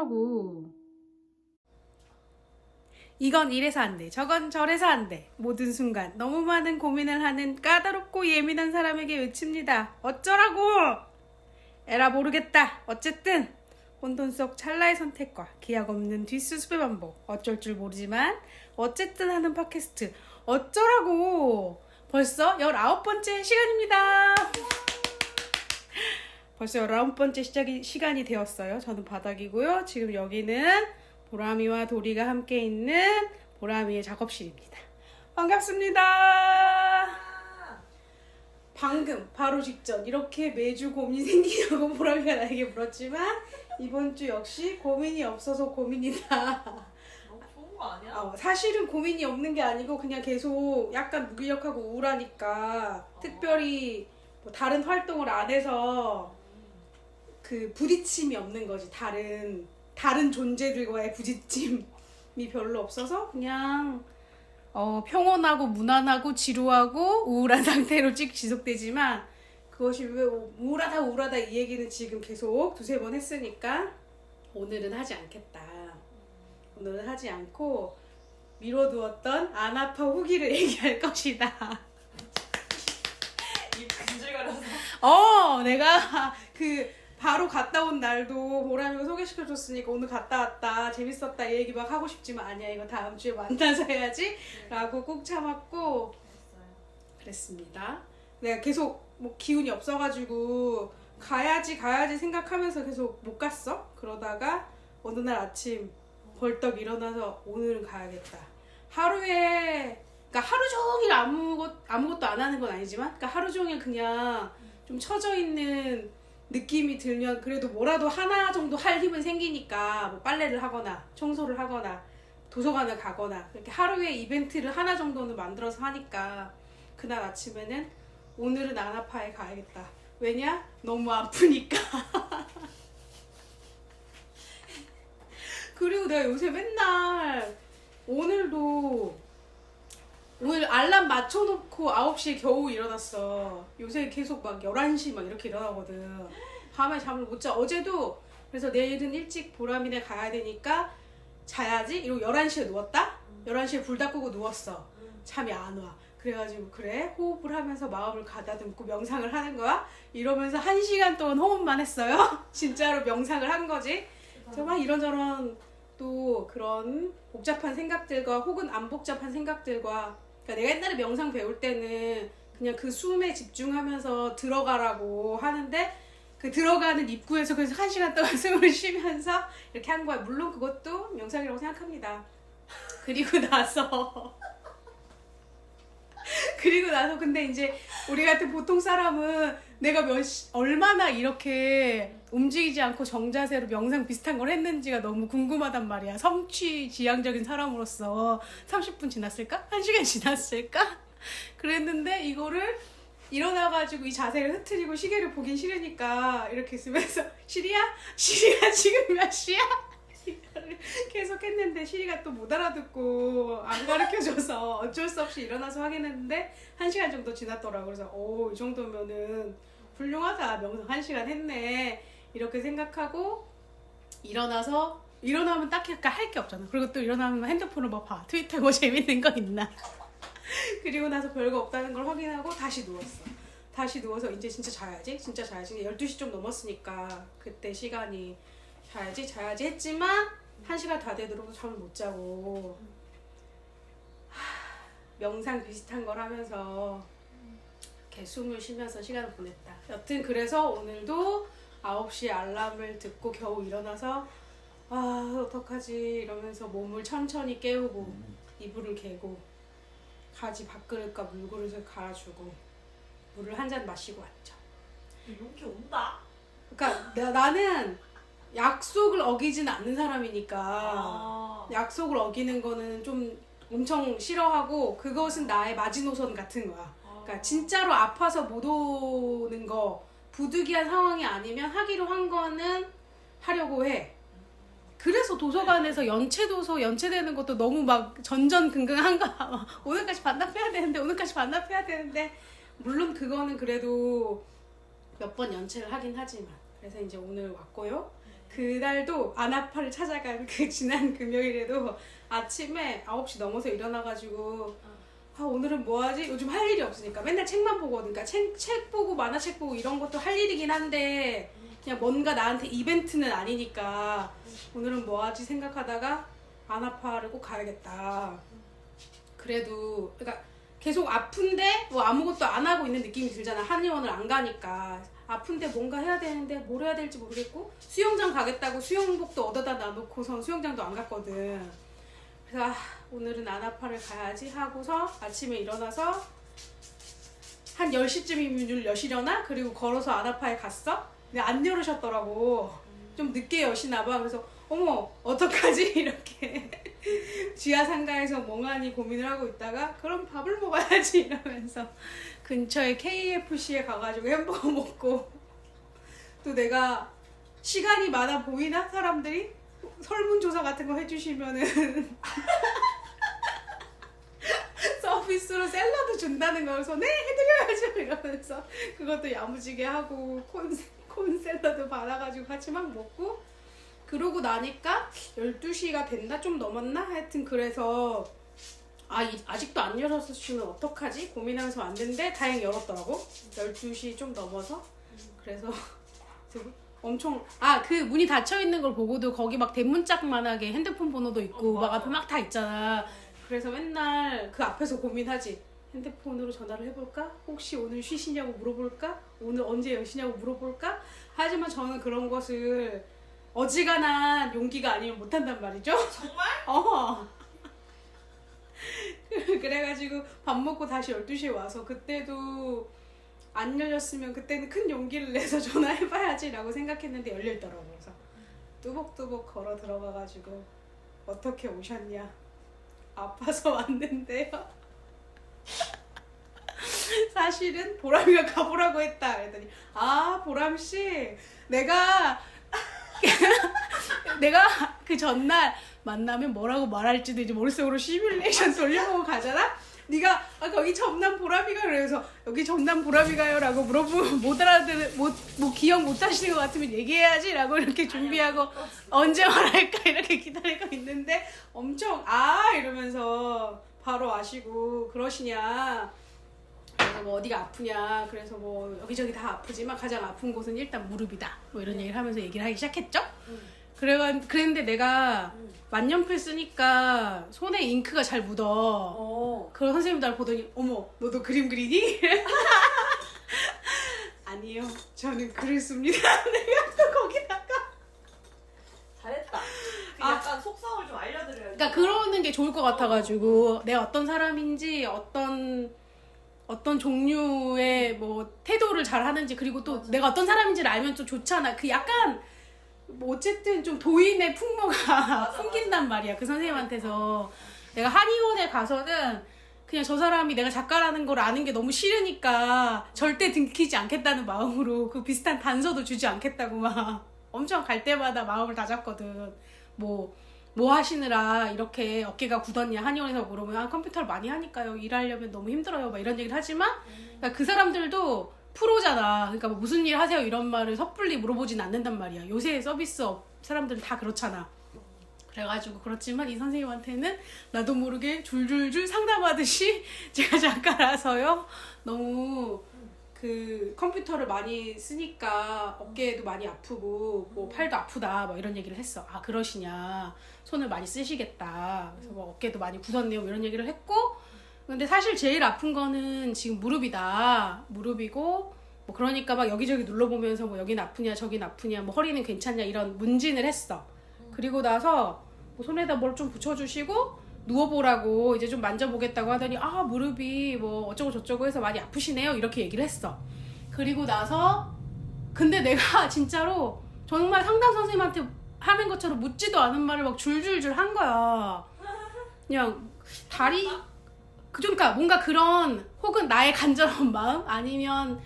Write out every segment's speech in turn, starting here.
어쩌라고. 이건 이래서 안 돼. 저건 저래서 안 돼. 모든 순간 너무 많은 고민을 하는 까다롭고 예민한 사람에게 외칩니다. 어쩌라고! 에라 모르겠다. 어쨌든 혼돈 속 찰나의 선택과 기약 없는 뒷수습의 반복. 어쩔 줄 모르지만 어쨌든 하는 팟캐스트. 어쩌라고! 벌써 19번째 시간입니다. 벌써 19번째 시간이 되었어요. 저는 바닥이고요. 지금 여기는 보람이와 도리가 함께 있는 보람이의 작업실입니다. 반갑습니다. 방금 바로 직전 이렇게 매주 고민이 생기냐고 보람이가 나에게 물었지만 이번 주 역시 고민이 없어서 고민이다. 좋은 거 아니야? 사실은 고민이 없는 게 아니고 그냥 계속 약간 무기력하고 우울하니까 특별히 뭐 다른 활동을 안 해서 그 부딪힘이 없는 거지. 다른 존재들과의 부딪힘이 별로 없어서 그냥 평온하고 무난하고 지루하고 우울한 상태로 지속되지만 그것이 왜 우울하다 이 얘기는 지금 계속 두세 번 했으니까 오늘은 하지 않겠다. 오늘은 하지 않고 미뤄두었던 안 아파 후기를 얘기할 것이다. 입 근질거려서. 내가 바로 갔다 온 날도 보람이가 소개시켜줬으니까 오늘 갔다 왔다 재밌었다 이 얘기 막 하고 싶지만 아니야 이거 다음 주에 만나서 해야지 라고 꼭 참았고 그랬습니다. 내가 계속 뭐 기운이 없어가지고 가야지 생각하면서 계속 못 갔어. 그러다가 어느 날 아침 벌떡 일어나서 오늘은 가야겠다. 그러니까 하루 종일 아무것도 안 하는 건 아니지만 그러니까 하루 종일 그냥 좀 처져 있는 느낌이 들면 그래도 뭐라도 하나 정도 할 힘은 생기니까 뭐 빨래를 하거나 청소를 하거나 도서관을 가거나 이렇게 하루에 이벤트를 하나 정도는 만들어서 하니까 그날 아침에는 오늘은 안 아파에 가야겠다. 왜냐? 너무 아프니까. 그리고 내가 요새 맨날 오늘 알람 맞춰놓고 9시에 겨우 일어났어. 요새 계속 막 11시 막 이렇게 일어나거든. 밤에 잠을 못 자. 어제도 그래서 내일은 일찍 보람이네 가야 되니까 자야지 이러고 11시에 누웠다? 11시에 불 다 끄고 누웠어. 잠이 안 와. 그래가지고 그래 호흡을 하면서 마음을 가다듬고 명상을 하는 거야? 이러면서 1시간 동안 호흡만 했어요. 진짜로 명상을 한 거지. 그래서 막 이런저런 또 그런 복잡한 생각들과 혹은 안 복잡한 생각들과 그러니까 내가 옛날에 명상 배울 때는 그냥 그 숨에 집중하면서 들어가라고 하는데 그 들어가는 입구에서 그래서 1시간 동안 숨을 쉬면서 이렇게 한 거야. 물론 그것도 명상이라고 생각합니다. 그리고 나서 근데 이제 우리 같은 보통 사람은 내가 얼마나 이렇게 움직이지 않고 정자세로 명상 비슷한 걸 했는지가 너무 궁금하단 말이야. 성취지향적인 사람으로서 30분 지났을까? 1시간 지났을까? 그랬는데 이거를 일어나가지고 이 자세를 흐트리고 시계를 보긴 싫으니까 이렇게 있으면서 시리야 지금 몇 시야? 이거를 계속 했는데 시리가 또 못 알아듣고 안 가르쳐줘서 어쩔 수 없이 일어나서 확인했는데 1시간 정도 지났더라고. 그래서 이 정도면은 훌륭하다. 명상 1시간 했네. 이렇게 생각하고 일어나면 딱히 할 게 없잖아. 그리고 또 일어나면 핸드폰을 뭐 봐. 트위터에 뭐 재밌는 거 있나. 그리고 나서 별거 없다는 걸 확인하고 다시 누웠어. 다시 누워서 이제 진짜 자야지. 12시 좀 넘었으니까 그때 시간이 자야지 했지만 1시간 다 되도록 잠을 못 자고 명상 비슷한 걸 하면서 이렇게 숨을 쉬면서 시간을 보냈다. 여튼 그래서 오늘도 9시에 알람을 듣고 겨우 일어나서 어떡하지 이러면서 몸을 천천히 깨우고 이불을 개고 가지 밥그릇과 물그릇을 갈아주고 물을 한 잔 마시고 왔죠. 이렇게 온다? 그러니까 나는 약속을 어기진 않는 사람이니까 약속을 어기는 거는 좀 엄청 싫어하고 그것은 나의 마지노선 같은 거야. 그러니까 진짜로 아파서 못 오는 거 부득이한 상황이 아니면 하기로 한 거는 하려고 해. 그래서 도서관에서 연체되는 것도 너무 막 전전긍긍한 거야. 오늘까지 반납해야 되는데 물론 그거는 그래도 몇 번 연체를 하긴 하지만 그래서 이제 오늘 왔고요. 그날도 아나파를 찾아간 그 지난 금요일에도 아침에 9시 넘어서 일어나가지고 오늘은 뭐 하지? 요즘 할 일이 없으니까 맨날 책만 보거든. 그러니까 책 보고 만화책 보고 이런 것도 할 일이긴 한데 그냥 뭔가 나한테 이벤트는 아니니까 오늘은 뭐 하지 생각하다가 아나파를 꼭 가야겠다. 그래도 그러니까 계속 아픈데 뭐 아무것도 안 하고 있는 느낌이 들잖아. 한의원을 안 가니까. 아픈데 뭔가 해야 되는데 뭘 해야 될지 모르겠고 수영장 가겠다고 수영복도 얻어다 놔놓고선 수영장도 안 갔거든. 그래서 오늘은 아나파를 가야지 하고서 아침에 일어나서 한 10시쯤이면 문 여시려나? 그리고 걸어서 아나파에 갔어? 근데 안 열으셨더라고. 좀 늦게 여시나 봐. 그래서 어머 어떡하지? 이렇게 지하 상가에서 멍하니 고민을 하고 있다가 그럼 밥을 먹어야지 이러면서 근처에 KFC에 가가지고 햄버거 먹고 또 내가 시간이 많아 보이나? 사람들이? 설문조사 같은 거 해주시면은 서비스로 샐러드 준다는 거여서 네 해드려야죠 이러면서 그것도 야무지게 하고 콘 샐러드 받아가지고 같이 막 먹고 그러고 나니까 12시가 됐나? 좀 넘었나? 하여튼 그래서 아직도 안 열었으면 어떡하지? 고민하면서 왔는데 다행히 열었더라고. 12시 좀 넘어서. 그래서 엄청 그 문이 닫혀 있는 걸 보고도 거기 막 대문짝만하게 핸드폰 번호도 있고 막 앞에 막 다 있잖아. 그래서 맨날 그 앞에서 고민하지. 핸드폰으로 전화를 해볼까? 혹시 오늘 쉬시냐고 물어볼까? 오늘 언제 여시냐고 물어볼까? 하지만 저는 그런 것을 어지간한 용기가 아니면 못한단 말이죠. 정말? 그래가지고 밥 먹고 다시 12시에 와서 그때도 안 열렸으면 그때는 큰 용기를 내서 전화해봐야지 라고 생각했는데 열렸더라고. 그래서 뚜벅뚜벅 걸어 들어가가지고 어떻게 오셨냐? 아파서 왔는데요. 사실은 보람이가 가보라고 했다 그랬더니 보람씨 내가 그 전날 만나면 뭐라고 말할지도 이제 머릿속으로 시뮬레이션 돌려보고 가잖아? 네가 거기 전남 보람이가 그래서 여기 전남 보람이가요 라고 물어보면 못 알아들은 뭐 기억 못 하시는 것 같으면 얘기해야지 라고 이렇게 준비하고 언제 말할까 이렇게 기다리고 있는데 엄청 이러면서 바로 아시고 그러시냐. 그래서 뭐 어디가 아프냐. 그래서 뭐 여기저기 다 아프지만 가장 아픈 곳은 일단 무릎이다. 뭐 이런 얘기를 하면서 얘기를 하기 시작했죠. 그랬는데 내가 만년필 쓰니까 손에 잉크가 잘 묻어. 그런 선생님들 날 보더니 어머 너도 그림 그리니? 아니요 저는 글을 씁니다. 내가 또 거기다가 잘했다. 그 약간 속성을 좀 알려드려야지. 그러니까 그러는 게 좋을 것 같아가지고 내가 어떤 사람인지 어떤 종류의 뭐 태도를 잘 하는지 그리고 또 내가 어떤 사람인지를 알면 좀 좋잖아. 그 약간 뭐 어쨌든 좀 도인의 풍모가 풍긴단 말이야. 그 선생님한테서 내가 한의원에 가서는 그냥 저 사람이 내가 작가라는 걸 아는 게 너무 싫으니까 절대 들키지 않겠다는 마음으로 그 비슷한 단서도 주지 않겠다고 막 엄청 갈 때마다 마음을 다잡거든. 뭐 하시느라 이렇게 어깨가 굳었냐 한의원에서 물으면 컴퓨터를 많이 하니까요. 일하려면 너무 힘들어요. 막 이런 얘기를 하지만 그러니까 그 사람들도 프로잖아. 그러니까 뭐 무슨 일 하세요 이런 말을 섣불리 물어보진 않는단 말이야. 요새 서비스업 사람들은 다 그렇잖아. 그래가지고 그렇지만 이 선생님한테는 나도 모르게 줄줄줄 상담하듯이 제가 작가라서요. 너무 그 컴퓨터를 많이 쓰니까 어깨도 많이 아프고 뭐 팔도 아프다 뭐 이런 얘기를 했어. 그러시냐. 손을 많이 쓰시겠다. 그래서 뭐 어깨도 많이 굳었네요. 뭐 이런 얘기를 했고 근데 사실 제일 아픈 거는 지금 무릎이다. 무릎이고 뭐 그러니까 막 여기저기 눌러보면서 뭐 여긴 아프냐 저긴 아프냐 뭐 허리는 괜찮냐 이런 문진을 했어. 그리고 나서 뭐 손에다 뭘 좀 붙여주시고 누워보라고 이제 좀 만져보겠다고 하더니 무릎이 뭐 어쩌고 저쩌고 해서 많이 아프시네요 이렇게 얘기를 했어. 그리고 나서 근데 내가 진짜로 정말 상담 선생님한테 하는 것처럼 묻지도 않은 말을 막 줄줄줄 한 거야. 그냥 다리 그러니까 뭔가 그런 혹은 나의 간절한 마음 아니면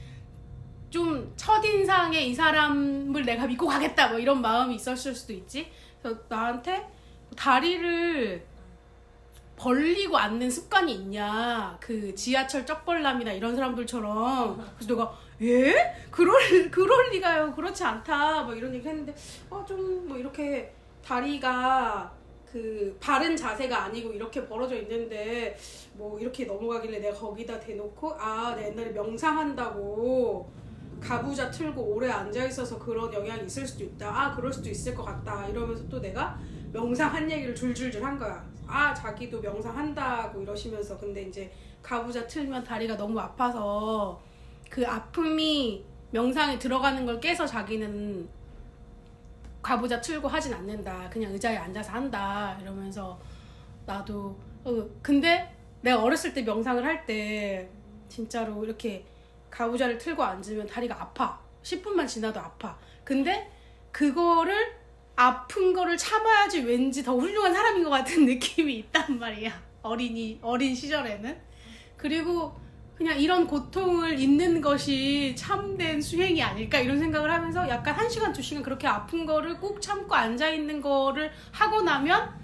좀 첫인상에 이 사람을 내가 믿고 가겠다 뭐 이런 마음이 있었을 수도 있지. 그래서 나한테 다리를 벌리고 앉는 습관이 있냐, 그 지하철 쩍벌남이나 이런 사람들처럼. 그래서 내가 예? 그럴 리가요, 그렇지 않다 막 이런 얘기 했는데 좀 뭐 이렇게 다리가 그 바른 자세가 아니고 이렇게 벌어져 있는데 뭐 이렇게 넘어가길래 내가 거기다 대놓고 내가 옛날에 명상한다고 가부좌 틀고 오래 앉아있어서 그런 영향이 있을 수도 있다, 그럴 수도 있을 것 같다 이러면서 또 내가 명상한 얘기를 줄줄줄 한 거야. 자기도 명상한다고 이러시면서. 근데 이제 가부좌 틀면 다리가 너무 아파서 그 아픔이 명상에 들어가는 걸 깨서 자기는 가부좌 틀고 하진 않는다, 그냥 의자에 앉아서 한다 이러면서. 나도 근데 내가 어렸을 때 명상을 할 때 진짜로 이렇게 가부좌를 틀고 앉으면 다리가 아파. 10분만 지나도 아파. 근데 그거를 아픈 거를 참아야지 왠지 더 훌륭한 사람인 것 같은 느낌이 있단 말이야, 어린 시절에는. 그리고 그냥 이런 고통을 잊는 것이 참된 수행이 아닐까 이런 생각을 하면서 약간 1시간 2시간 그렇게 아픈 거를 꾹 참고 앉아있는 거를 하고 나면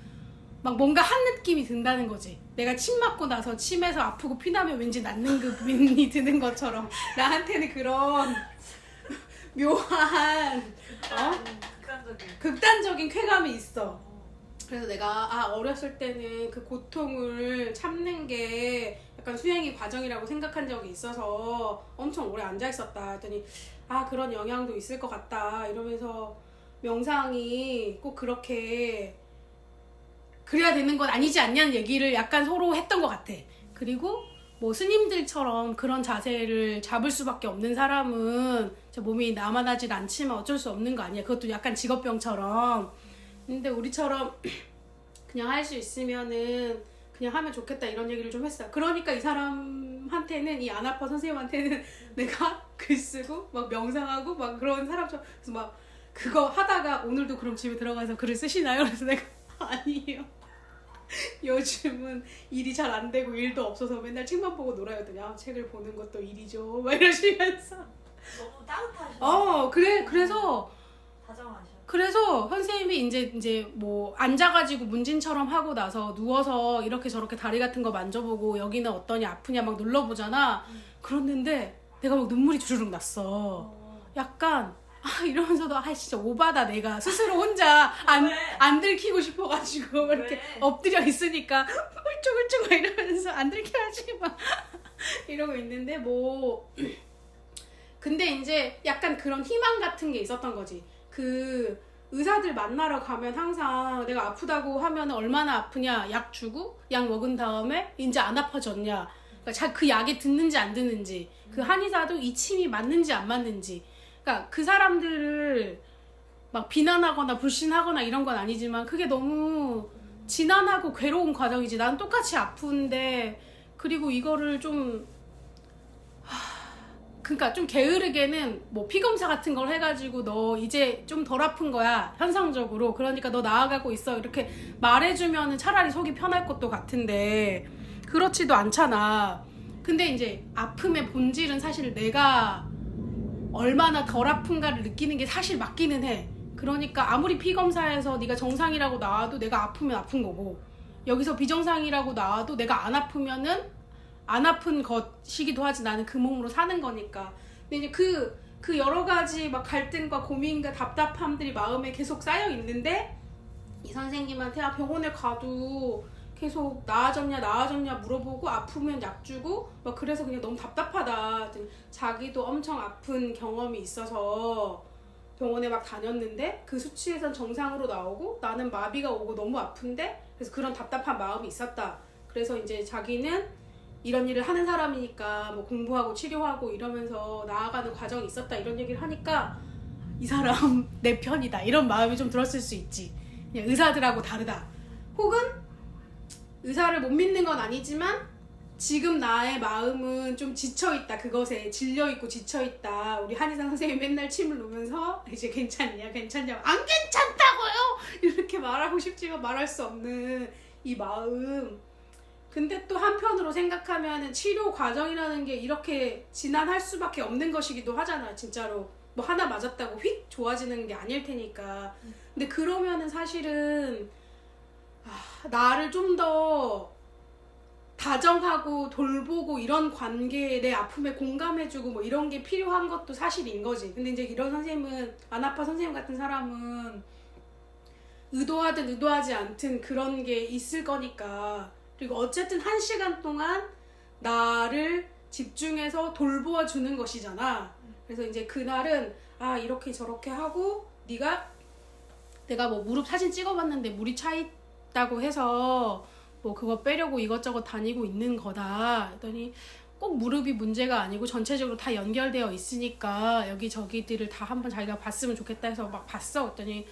막 뭔가 한 느낌이 든다는 거지. 내가 침 맞고 나서 침에서 아프고 피나면 왠지 낫는 기분이 드는 것처럼 나한테는 그런 묘한 극단적인 쾌감이 있어. 그래서 내가 어렸을 때는 그 고통을 참는 게 약간 수행의 과정이라고 생각한 적이 있어서 엄청 오래 앉아있었다 했더니 그런 영향도 있을 것 같다 이러면서 명상이 꼭 그렇게 그래야 되는 건 아니지 않냐는 얘기를 약간 서로 했던 것 같아. 그리고 뭐 스님들처럼 그런 자세를 잡을 수밖에 없는 사람은 몸이 남아나질 않지만 어쩔 수 없는 거 아니야. 그것도 약간 직업병처럼. 근데 우리처럼 그냥 할 수 있으면은 그냥 하면 좋겠다 이런 얘기를 좀 했어. 그러니까 이 사람한테는, 이 안 아파 선생님한테는 내가 글 쓰고 막 명상하고 막 그런 사람처럼. 그래서 막 그거 하다가 오늘도 그럼 집에 들어가서 글을 쓰시나요? 그래서 내가 아니에요, 요즘은 일이 잘 안 되고 일도 없어서 맨날 책만 보고 놀아요 했더니 책을 보는 것도 일이죠 막 이러시면서. 너무 따뜻하시네. 그래서 선생님이 이제 뭐 앉아가지고 문진처럼 하고 나서 누워서 이렇게 저렇게 다리 같은 거 만져보고 여기는 어떠냐 아프냐 막 눌러보잖아. 그랬는데 내가 막 눈물이 주르륵 났어. 약간 이러면서도 진짜 오바다, 내가 스스로 혼자 안 들키고 싶어가지고 이렇게 엎드려 있으니까 훌쩍훌쩍 막 이러면서 안 들켜야지 막 이러고 있는데 뭐. 근데 이제 약간 그런 희망 같은 게 있었던 거지. 그 의사들 만나러 가면 항상 내가 아프다고 하면 얼마나 아프냐 약 주고 약 먹은 다음에 이제 안 아파졌냐, 그러니까 그 약이 듣는지 안 듣는지, 그 한의사도 이 침이 맞는지 안 맞는지, 그러니까 그 사람들을 막 비난하거나 불신하거나 이런 건 아니지만 그게 너무 지난하고 괴로운 과정이지. 난 똑같이 아픈데. 그리고 이거를 좀 그러니까 좀 게으르게는 뭐 피검사 같은 걸 해가지고 너 이제 좀 덜 아픈 거야 현상적으로, 그러니까 너 나아가고 있어 이렇게 말해주면 차라리 속이 편할 것도 같은데 그렇지도 않잖아. 근데 이제 아픔의 본질은 사실 내가 얼마나 덜 아픈가를 느끼는 게 사실 맞기는 해. 그러니까 아무리 피검사에서 네가 정상이라고 나와도 내가 아프면 아픈 거고, 여기서 비정상이라고 나와도 내가 안 아프면은 안 아픈 것이기도 하지. 나는 그 몸으로 사는 거니까. 근데 이제 그 여러 가지 막 갈등과 고민과 답답함들이 마음에 계속 쌓여 있는데 이 선생님한테 병원에 가도 계속 나아졌냐 물어보고 아프면 약 주고 막 그래서 그냥 너무 답답하다. 자기도 엄청 아픈 경험이 있어서 병원에 막 다녔는데 그 수치에선 정상으로 나오고 나는 마비가 오고 너무 아픈데, 그래서 그런 답답한 마음이 있었다. 그래서 이제 자기는 이런 일을 하는 사람이니까 뭐 공부하고 치료하고 이러면서 나아가는 과정이 있었다 이런 얘기를 하니까 이 사람 내 편이다 이런 마음이 좀 들었을 수 있지. 그냥 의사들하고 다르다. 혹은 의사를 못 믿는 건 아니지만 지금 나의 마음은 좀 지쳐있다, 그것에 질려있고 지쳐있다. 우리 한의사 선생님이 맨날 침을 놓으면서 이제 괜찮냐 안 괜찮다고요 이렇게 말하고 싶지만 말할 수 없는 이 마음. 근데 또 한편으로 생각하면 치료 과정이라는 게 이렇게 진난할 수밖에 없는 것이기도 하잖아. 진짜로 뭐 하나 맞았다고 휙 좋아지는 게 아닐 테니까. 근데 그러면은 사실은 나를 좀 더 다정하고 돌보고 이런 관계에 내 아픔에 공감해주고 뭐 이런 게 필요한 것도 사실인 거지. 근데 이제 이런 선생님은 안아파 선생님 같은 사람은 의도하든 의도하지 않든 그런 게 있을 거니까. 그리고 어쨌든 1시간 동안 나를 집중해서 돌보아 주는 것이잖아. 그래서 이제 그날은 아 이렇게 저렇게 하고 내가 뭐 무릎 사진 찍어봤는데 물이 차 있다고 해서 뭐 그거 빼려고 이것저것 다니고 있는 거다 했더니 꼭 무릎이 문제가 아니고 전체적으로 다 연결되어 있으니까 여기저기들을 다 한번 자기가 봤으면 좋겠다 해서 막 봤어. 했더니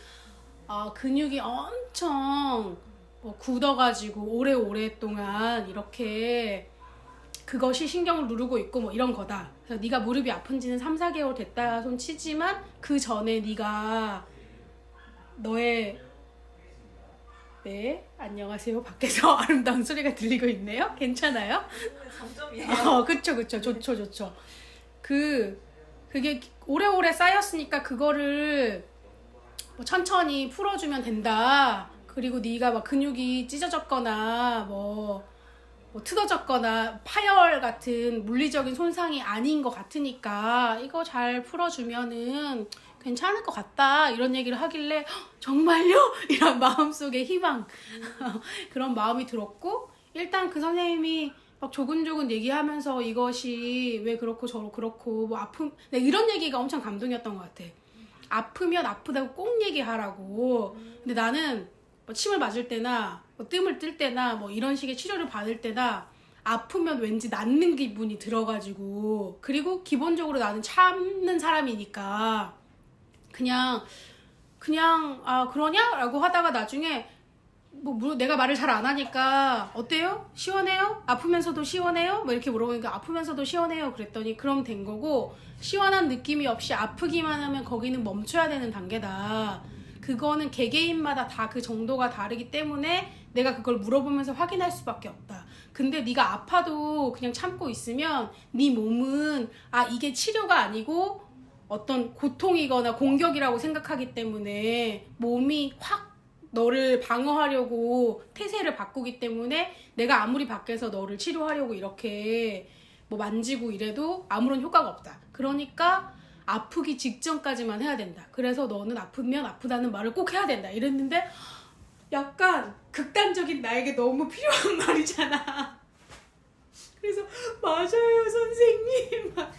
근육이 엄청 뭐 굳어가지고 오래동안 이렇게 그것이 신경을 누르고 있고 뭐 이런 거다. 그래서 네가 무릎이 아픈 지는 3-4개월 됐다 손 치지만 그 전에 네가 너의 네, 안녕하세요. 밖에서 아름다운 소리가 들리고 있네요. 괜찮아요? 장점이에요. 그쵸. 좋죠. 그게 오래오래 쌓였으니까 그거를 뭐 천천히 풀어주면 된다. 그리고 네가 막 근육이 찢어졌거나 뭐 틀어졌거나 파열 같은 물리적인 손상이 아닌 것 같으니까 이거 잘 풀어주면은 괜찮을 것 같다 이런 얘기를 하길래 정말요? 이런 마음속에 희망 그런 마음이 들었고 일단 그 선생님이 막 조근조근 얘기하면서 이것이 왜 그렇고 저렇고 그렇고 뭐 이런 얘기가 엄청 감동이었던 것 같아. 아프면 아프다고 꼭 얘기하라고. 근데 나는 뭐 침을 맞을 때나 뭐 뜸을 뜰 때나 뭐 이런 식의 치료를 받을 때나 아프면 왠지 낫는 기분이 들어가지고 그리고 기본적으로 나는 참는 사람이니까 그냥 그러냐? 라고 하다가 나중에 내가 말을 잘 안 하니까 어때요? 시원해요? 아프면서도 시원해요? 뭐 이렇게 물어보니까 아프면서도 시원해요. 그랬더니 그럼 된 거고 시원한 느낌이 없이 아프기만 하면 거기는 멈춰야 되는 단계다. 그거는 개개인마다 다 그 정도가 다르기 때문에 내가 그걸 물어보면서 확인할 수밖에 없다. 근데 네가 아파도 그냥 참고 있으면 네 몸은 이게 치료가 아니고 어떤 고통이거나 공격이라고 생각하기 때문에 몸이 확 너를 방어하려고 태세를 바꾸기 때문에 내가 아무리 밖에서 너를 치료하려고 이렇게 뭐 만지고 이래도 아무런 효과가 없다. 그러니까 아프기 직전까지만 해야 된다. 그래서 너는 아프면 아프다는 말을 꼭 해야 된다. 이랬는데 약간 극단적인 나에게 너무 필요한 말이잖아. 그래서 맞아요 선생님 막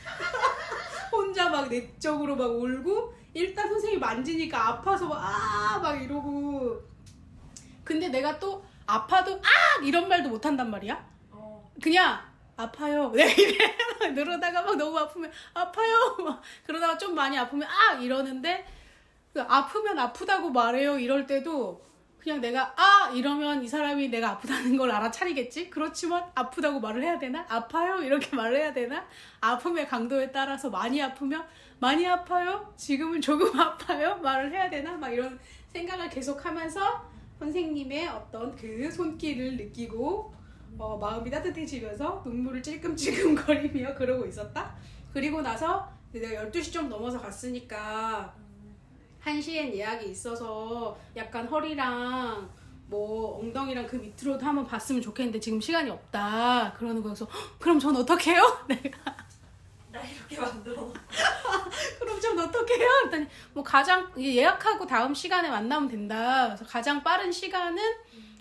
혼자 막 내적으로 막 울고 일단 선생님이 만지니까 아파서 막 이러고 근데 내가 또 아파도 이런 말도 못한단 말이야. 그냥 아파요 네 이래 막 누르다가 막 너무 아프면 아파요 막 그러다가 좀 많이 아프면 이러는데 아프면 아프다고 말해요 이럴 때도 그냥 내가 이러면 이 사람이 내가 아프다는 걸 알아차리겠지? 그렇지만 아프다고 말을 해야 되나? 아파요? 이렇게 말을 해야 되나? 아픔의 강도에 따라서 많이 아프면 많이 아파요? 지금은 조금 아파요? 말을 해야 되나? 막 이런 생각을 계속하면서 선생님의 어떤 그 손길을 느끼고 마음이 따뜻해지면서 눈물을 찔끔찔끔거리며 그러고 있었다. 그리고 나서 내가 12시 좀 넘어서 갔으니까 1시엔 예약이 있어서 약간 허리랑 뭐 엉덩이랑 그 밑으로도 한번 봤으면 좋겠는데 지금 시간이 없다 그러는 거여서 그럼 전 어떻게 해요? 내가 나 이렇게 만들어. 그럼 전 어떻게 해요? 그랬더니 뭐 가장 예약하고 다음 시간에 만나면 된다. 그래서 가장 빠른 시간은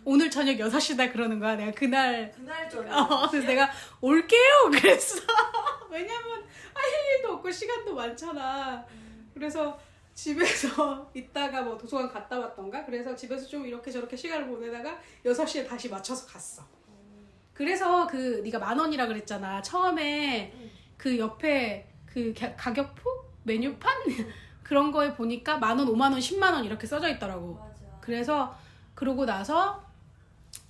오늘 저녁 6시다 그러는 거야. 내가 그날 저녁. 그래서 내가 올게요 그랬어. 왜냐면 할 일도 없고 시간도 많잖아. 그래서 집에서 있다가 뭐 도서관 갔다 왔던가 그래서 집에서 좀 이렇게 저렇게 시간을 보내다가 6시에 다시 맞춰서 갔어. 그래서 네가 10,000원이라 그랬잖아 처음에. 그 옆에 그 가격표? 메뉴판? 그런 거에 보니까 10,000원, 50,000원, 100,000원 이렇게 써져 있더라고. 맞아. 그래서 그러고 나서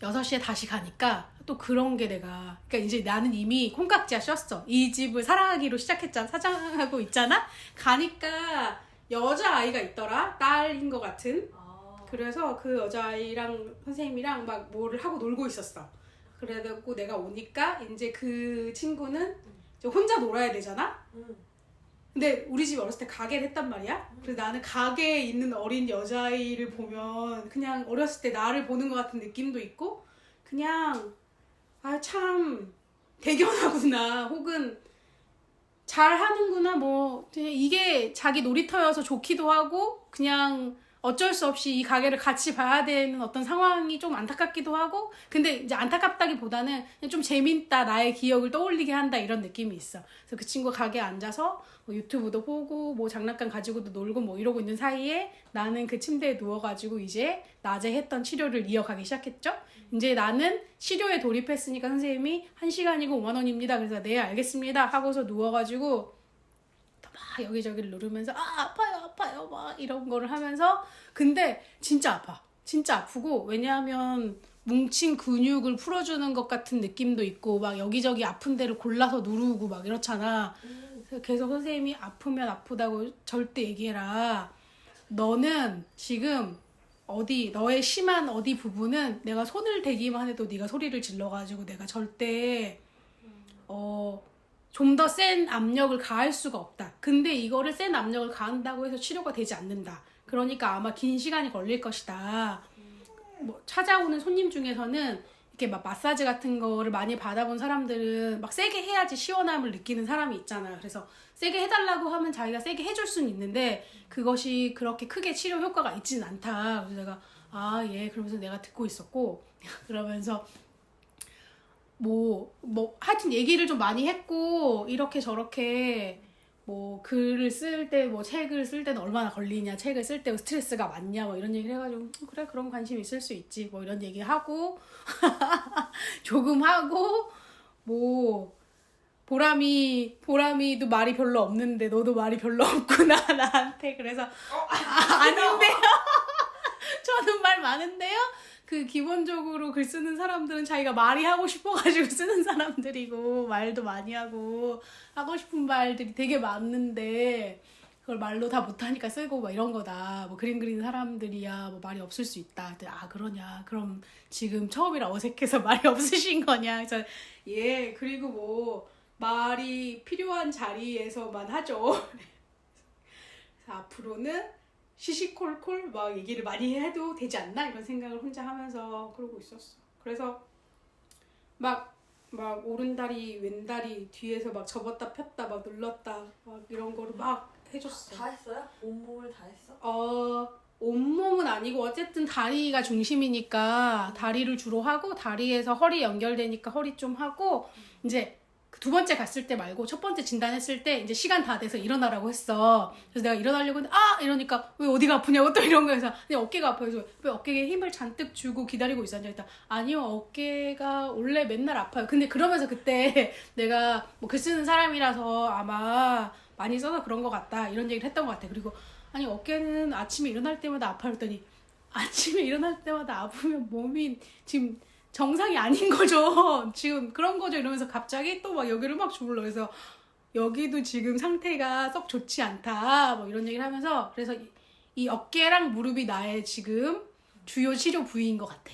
6시에 다시 가니까 또 그런 게 그러니까 이제 나는 이미 콩깍지가 씌었어. 이 집을 사랑하기로 시작했잖아. 사장하고 있잖아. 가니까 여자아이가 있더라. 딸인 것 같은. 그래서 그 여자아이랑 선생님이랑 막 뭐를 하고 놀고 있었어. 그래갖고 내가 오니까 이제 그 친구는 혼자 놀아야 되잖아. 근데 우리 집이 어렸을 때 가게를 했단 말이야. 그래서 나는 가게에 있는 어린 여자아이를 보면 그냥 어렸을 때 나를 보는 것 같은 느낌도 있고 그냥 아, 참 대견하구나 혹은 잘하는구나 뭐 그냥 이게 자기 놀이터여서 좋기도 하고 그냥 어쩔 수 없이 이 가게를 같이 봐야 되는 어떤 상황이 좀 안타깝기도 하고 근데 이제 안타깝다기보다는 그냥 좀 재밌다 나의 기억을 떠올리게 한다 이런 느낌이 있어. 그래서 그 친구 가게에 앉아서 뭐 유튜브도 보고 뭐 장난감 가지고도 놀고 뭐 이러고 있는 사이에 나는 그 침대에 누워가지고 이제 낮에 했던 치료를 이어가기 시작했죠. 이제 나는 치료에 돌입했으니까 선생님이 1시간이고 5만 원입니다. 그래서 네 알겠습니다 하고서 누워가지고 막 여기저기를 누르면서 아파요 막 이런 거를 하면서 근데 진짜 아파. 진짜 아프고 왜냐하면 뭉친 근육을 풀어주는 것 같은 느낌도 있고 막 여기저기 아픈 데를 골라서 누르고 막 이렇잖아. 그래서 계속 선생님이 아프면 아프다고 절대 얘기해라. 너는 지금 어디 너의 심한 어디 부분은 내가 손을 대기만 해도 네가 소리를 질러가지고 내가 절대 좀 더 센 압력을 가할 수가 없다. 근데 이거를 센 압력을 가한다고 해서 치료가 되지 않는다. 그러니까 아마 긴 시간이 걸릴 것이다. 뭐 찾아오는 손님 중에서는 이렇게 막 마사지 같은 거를 많이 받아본 사람들은 막 세게 해야지 시원함을 느끼는 사람이 있잖아요. 그래서 세게 해달라고 하면 자기가 세게 해줄 수는 있는데 그것이 그렇게 크게 치료 효과가 있지는 않다. 그래서 내가 아, 예. 그러면서 내가 듣고 있었고 그러면서 하여튼 얘기를 좀 많이 했고, 이렇게 저렇게, 글을 쓸 때, 책을 쓸 때는 얼마나 걸리냐, 책을 쓸 때 스트레스가 많냐, 이런 얘기를 해가지고, 그래, 그런 관심 있을 수 있지, 이런 얘기 하고, 조금 하고, 보람이도 말이 별로 없는데, 너도 말이 별로 없구나, 나한테. 그래서, 아닌데요? 저는 말 많은데요? 기본적으로 글 쓰는 사람들은 자기가 말이 하고 싶어가지고 쓰는 사람들이고, 말도 많이 하고 싶은 말들이 되게 많은데, 그걸 말로 다 못하니까 쓰고 막 이런 거다. 그림 그리는 사람들이야 말이 없을 수 있다. 아, 그러냐. 그럼 지금 처음이라 어색해서 말이 없으신 거냐. 그래서, 예, 그리고 말이 필요한 자리에서만 하죠. 그래서 앞으로는 시시콜콜 얘기를 많이 해도 되지 않나 이런 생각을 혼자 하면서 그러고 있었어. 그래서 막 오른다리 왼다리 뒤에서 접었다 폈다 눌렀다 이런 거를 막 해줬어. 다 했어요? 온몸을 다 했어? 온몸은 아니고 어쨌든 다리가 중심이니까 다리를 주로 하고 다리에서 허리 연결되니까 허리 좀 하고 이제 두 번째 갔을 때 말고 첫 번째 진단했을 때 이제 시간 다 돼서 일어나라고 했어. 그래서 내가 일어나려고 했는데 이러니까 왜 어디가 아프냐고 또 이런 거여서 그냥 어깨가 아파요. 그래서 왜 어깨에 힘을 잔뜩 주고 기다리고 있었냐 했다. 아니요, 어깨가 원래 맨날 아파요. 근데 그러면서 그때 내가 글 쓰는 사람이라서 아마 많이 써서 그런 것 같다 이런 얘기를 했던 것 같아. 그리고 아니 어깨는 아침에 일어날 때마다 아파요 했더니 아침에 일어날 때마다 아프면 몸이 지금 정상이 아닌 거죠. 지금 그런 거죠. 이러면서 갑자기 또 여기를 막 주물러. 그래서 여기도 지금 상태가 썩 좋지 않다. 이런 얘기를 하면서 그래서 이 어깨랑 무릎이 나의 지금 주요 치료 부위인 것 같아.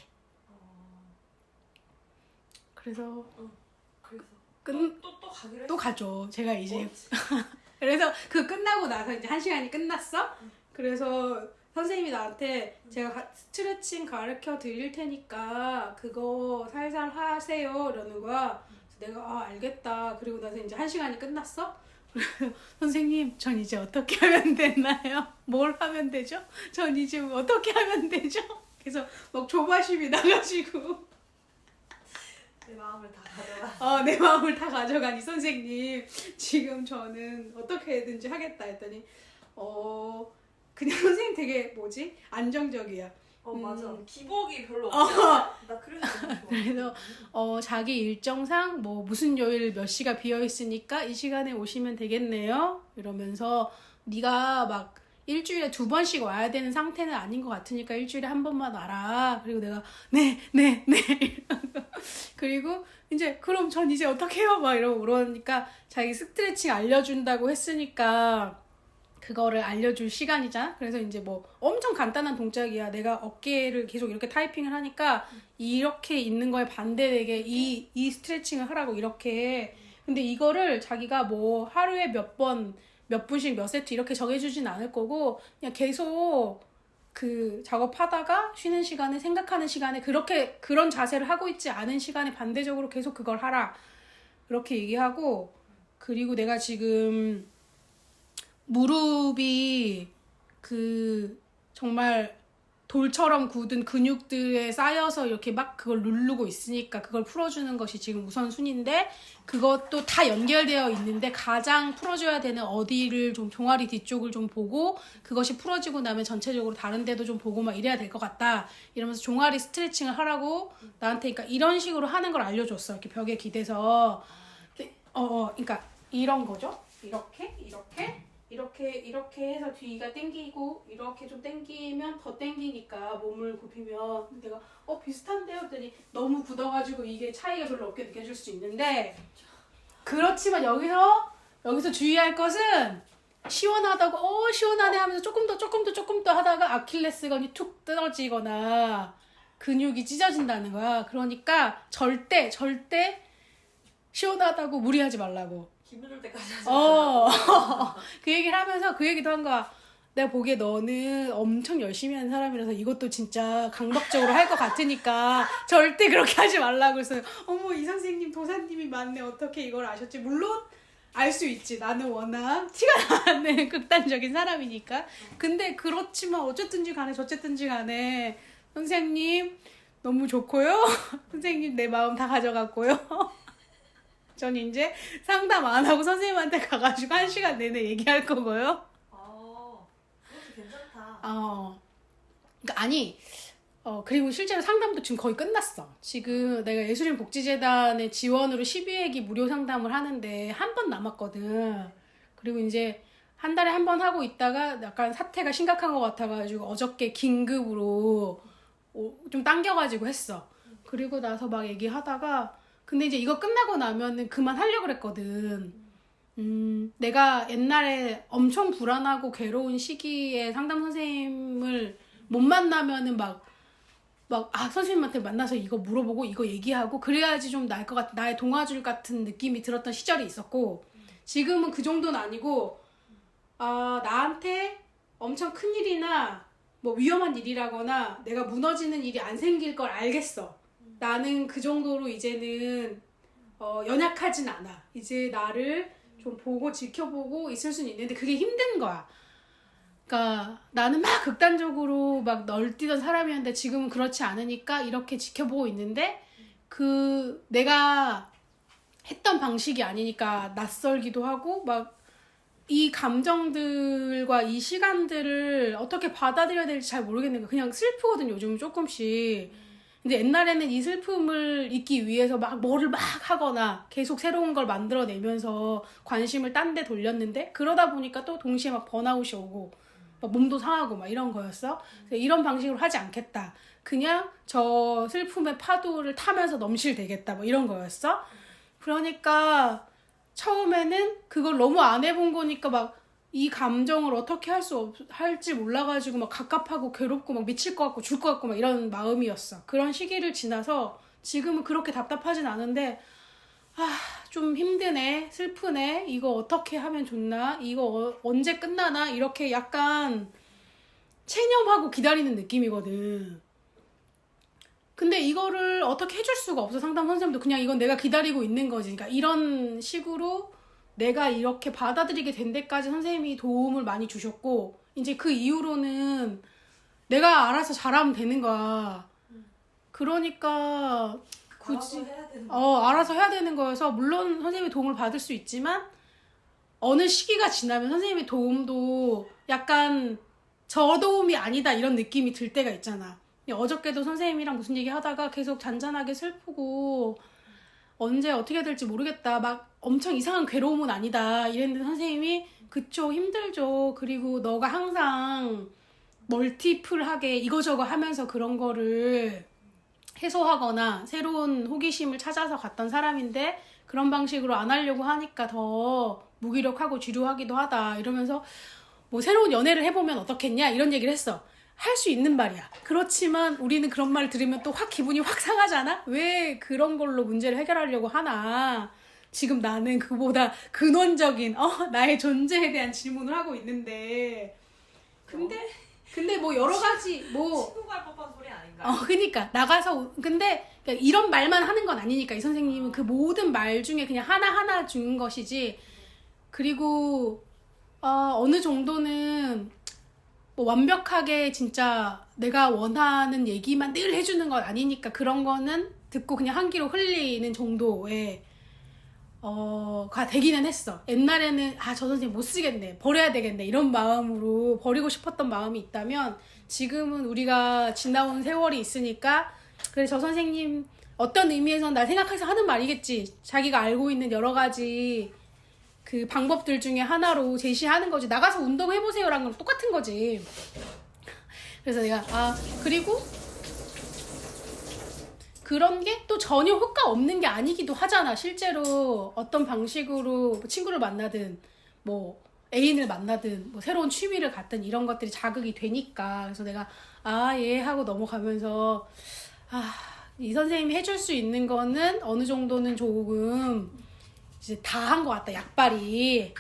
그래서 또 가기로 했어? 또 가죠. 제가 이제 그래서 끝나고 나서 이제 1시간이 끝났어. 그래서 선생님이 나한테 제가 스트레칭 가르쳐 드릴 테니까 그거 살살 하세요 이러는 거야. 그래서 내가 알겠다. 그리고 나서 이제 1시간이 끝났어. 선생님, 전 이제 어떻게 하면 되나요? 뭘 하면 되죠? 전 이제 어떻게 하면 되죠? 그래서 조바심이 나가지고 내 마음을 다 가져가. 내 마음을 다 가져가니 선생님 지금 저는 어떻게 해든지 하겠다 했더니 그냥 선생님 되게 안정적이야. 맞아. 기복이 별로 없잖아. 나 그래서 너무 좋아. 그래서 자기 일정상 무슨 요일 몇 시가 비어 있으니까 이 시간에 오시면 되겠네요. 이러면서 네가 일주일에 2번씩 와야 되는 상태는 아닌 것 같으니까 일주일에 1번만 와라. 그리고 내가 네. 그리고 이제 그럼 전 이제 어떻게 해요? 이러고 그러니까 자기 스트레칭 알려준다고 했으니까 그거를 알려줄 시간이잖아. 그래서 이제 엄청 간단한 동작이야. 내가 어깨를 계속 이렇게 타이핑을 하니까 이렇게 있는 거에 반대되게 이 스트레칭을 하라고 이렇게. 근데 이거를 자기가 하루에 몇 분씩 몇 세트 이렇게 정해주진 않을 거고 그냥 계속 그 작업하다가 쉬는 시간에 생각하는 시간에 그런 자세를 하고 있지 않은 시간에 반대적으로 계속 그걸 하라. 그렇게 얘기하고 그리고 내가 지금 무릎이 그 정말 돌처럼 굳은 근육들에 쌓여서 이렇게 막 그걸 누르고 있으니까 그걸 풀어주는 것이 지금 우선순위인데 그것도 다 연결되어 있는데 가장 풀어줘야 되는 어디를 좀 종아리 뒤쪽을 좀 보고 그것이 풀어지고 나면 전체적으로 다른 데도 좀 보고 막 이래야 될 것 같다 이러면서 종아리 스트레칭을 하라고 나한테 그러니까 이런 식으로 하는 걸 알려줬어. 이렇게 벽에 기대서 그러니까 이런 거죠. 이렇게 해서 뒤가 당기고 이렇게 좀 당기면 더 당기니까 몸을 굽히면 내가 비슷한데요? 했더니 너무 굳어가지고 이게 차이가 별로 없게 느껴질 수 있는데 그렇지만 여기서 주의할 것은 시원하다고 시원하네 하면서 조금 더 하다가 아킬레스건이 툭 떨어지거나 근육이 찢어진다는 거야. 그러니까 절대 시원하다고 무리하지 말라고. 기분 좋을 때까지 하지 마. 그 얘기를 하면서 그 얘기도 한 거야. 내가 보기에 너는 엄청 열심히 하는 사람이라서 이것도 진짜 강박적으로 할 것 같으니까 절대 그렇게 하지 말라고 해서 어머 이 선생님 도사님이 맞네. 어떻게 이걸 아셨지? 물론 알 수 있지. 나는 워낙 티가 나는 극단적인 사람이니까. 근데 그렇지만 어쨌든지 간에 저쨌든지 간에 선생님 너무 좋고요. 선생님 내 마음 다 가져갔고요. 전 이제 상담 안 하고 선생님한테 가가지고 1시간 내내 얘기할 거고요. 그것도 괜찮다. 그러니까 아니, 그리고 실제로 상담도 지금 거의 끝났어. 지금 내가 예술인 복지재단의 지원으로 12회기 무료 상담을 하는데 한 번 남았거든. 그리고 이제 한 달에 한 번 하고 있다가 약간 사태가 심각한 것 같아가지고 어저께 긴급으로 좀 당겨가지고 했어. 그리고 나서 막 얘기하다가 근데 이제 이거 끝나고 나면은 그만하려고 그랬거든. 내가 옛날에 엄청 불안하고 괴로운 시기에 상담 선생님을 못 만나면은 선생님한테 만나서 이거 물어보고 이거 얘기하고 그래야지 좀 나을 것 같아. 나의 동화줄 같은 느낌이 들었던 시절이 있었고 지금은 그 정도는 아니고 나한테 엄청 큰일이나 뭐 위험한 일이라거나 내가 무너지는 일이 안 생길 걸 알겠어. 나는 그 정도로 이제는 연약하진 않아. 이제 나를 좀 보고 지켜보고 있을 수는 있는데 그게 힘든 거야. 그러니까 나는 막 극단적으로 막 널뛰던 사람이었는데 지금은 그렇지 않으니까 이렇게 지켜보고 있는데 그 내가 했던 방식이 아니니까 낯설기도 하고 막 이 감정들과 이 시간들을 어떻게 받아들여야 될지 잘 모르겠는 거야. 그냥 슬프거든 요즘 조금씩. 근데 옛날에는 이 슬픔을 잊기 위해서 막 뭐를 막 하거나 계속 새로운 걸 만들어내면서 관심을 딴 데 돌렸는데 그러다 보니까 또 동시에 막 번아웃이 오고 막 몸도 상하고 막 이런 거였어. 그래서 이런 방식으로 하지 않겠다. 그냥 저 슬픔의 파도를 타면서 넘실대겠다. 뭐 이런 거였어. 그러니까 처음에는 그걸 너무 안 해본 거니까 막 이 감정을 어떻게 할지 몰라가지고 막 갑갑하고 괴롭고 막 미칠 것 같고 죽을 것 같고 막 이런 마음이었어. 그런 시기를 지나서 지금은 그렇게 답답하진 않은데 좀 힘드네, 슬프네, 이거 어떻게 하면 좋나, 이거 언제 끝나나 이렇게 약간 체념하고 기다리는 느낌이거든. 근데 이거를 어떻게 해줄 수가 없어. 상담 선생님도 그냥 이건 내가 기다리고 있는 거지. 그러니까 이런 식으로 내가 이렇게 받아들이게 된 데까지 선생님이 도움을 많이 주셨고 이제 그 이후로는 내가 알아서 잘하면 되는 거야. 그러니까 굳이 알아서 해야 되는 거여서 물론 선생님의 도움을 받을 수 있지만 어느 시기가 지나면 선생님의 도움도 약간 저 도움이 아니다 이런 느낌이 들 때가 있잖아. 어저께도 선생님이랑 무슨 얘기 하다가 계속 잔잔하게 슬프고 언제 어떻게 될지 모르겠다. 막 엄청 이상한 괴로움은 아니다. 이랬는데 선생님이 그쵸 힘들죠. 그리고 너가 항상 멀티플하게 이거저거 하면서 그런 거를 해소하거나 새로운 호기심을 찾아서 갔던 사람인데 그런 방식으로 안 하려고 하니까 더 무기력하고 지루하기도 하다. 이러면서 뭐 새로운 연애를 해보면 어떻겠냐 이런 얘기를 했어. 할 수 있는 말이야. 그렇지만 우리는 그런 말을 들으면 또 확 기분이 확 상하잖아? 왜 그런 걸로 문제를 해결하려고 하나? 지금 나는 그보다 근원적인 나의 존재에 대한 질문을 하고 있는데 근데 근데 뭐 여러 가지 뭐 친구가 할 법한 소리 아닌가? 그니까 나가서 근데 그러니까 이런 말만 하는 건 아니니까 이 선생님은 그 모든 말 중에 그냥 하나하나 주는 것이지. 그리고 어느 정도는 뭐 완벽하게 진짜 내가 원하는 얘기만 늘 해주는 건 아니니까 그런 거는 듣고 그냥 한 귀로 흘리는 정도의 가 되기는 했어. 옛날에는 저 선생님 못 쓰겠네, 버려야 되겠네 이런 마음으로 버리고 싶었던 마음이 있다면 지금은 우리가 지나온 세월이 있으니까 그래 저 선생님 어떤 의미에서 날 생각해서 하는 말이겠지. 자기가 알고 있는 여러 가지 그 방법들 중에 하나로 제시하는 거지. 나가서 운동해보세요라는 건 똑같은 거지. 그래서 내가 그리고 그런 게 또 전혀 효과 없는 게 아니기도 하잖아. 실제로 어떤 방식으로 친구를 만나든 뭐 애인을 만나든 뭐 새로운 취미를 갖든 이런 것들이 자극이 되니까. 그래서 내가 예 하고 넘어가면서 이 선생님이 해줄 수 있는 거는 어느 정도는 조금 이제 다 한 것 같다. 약발이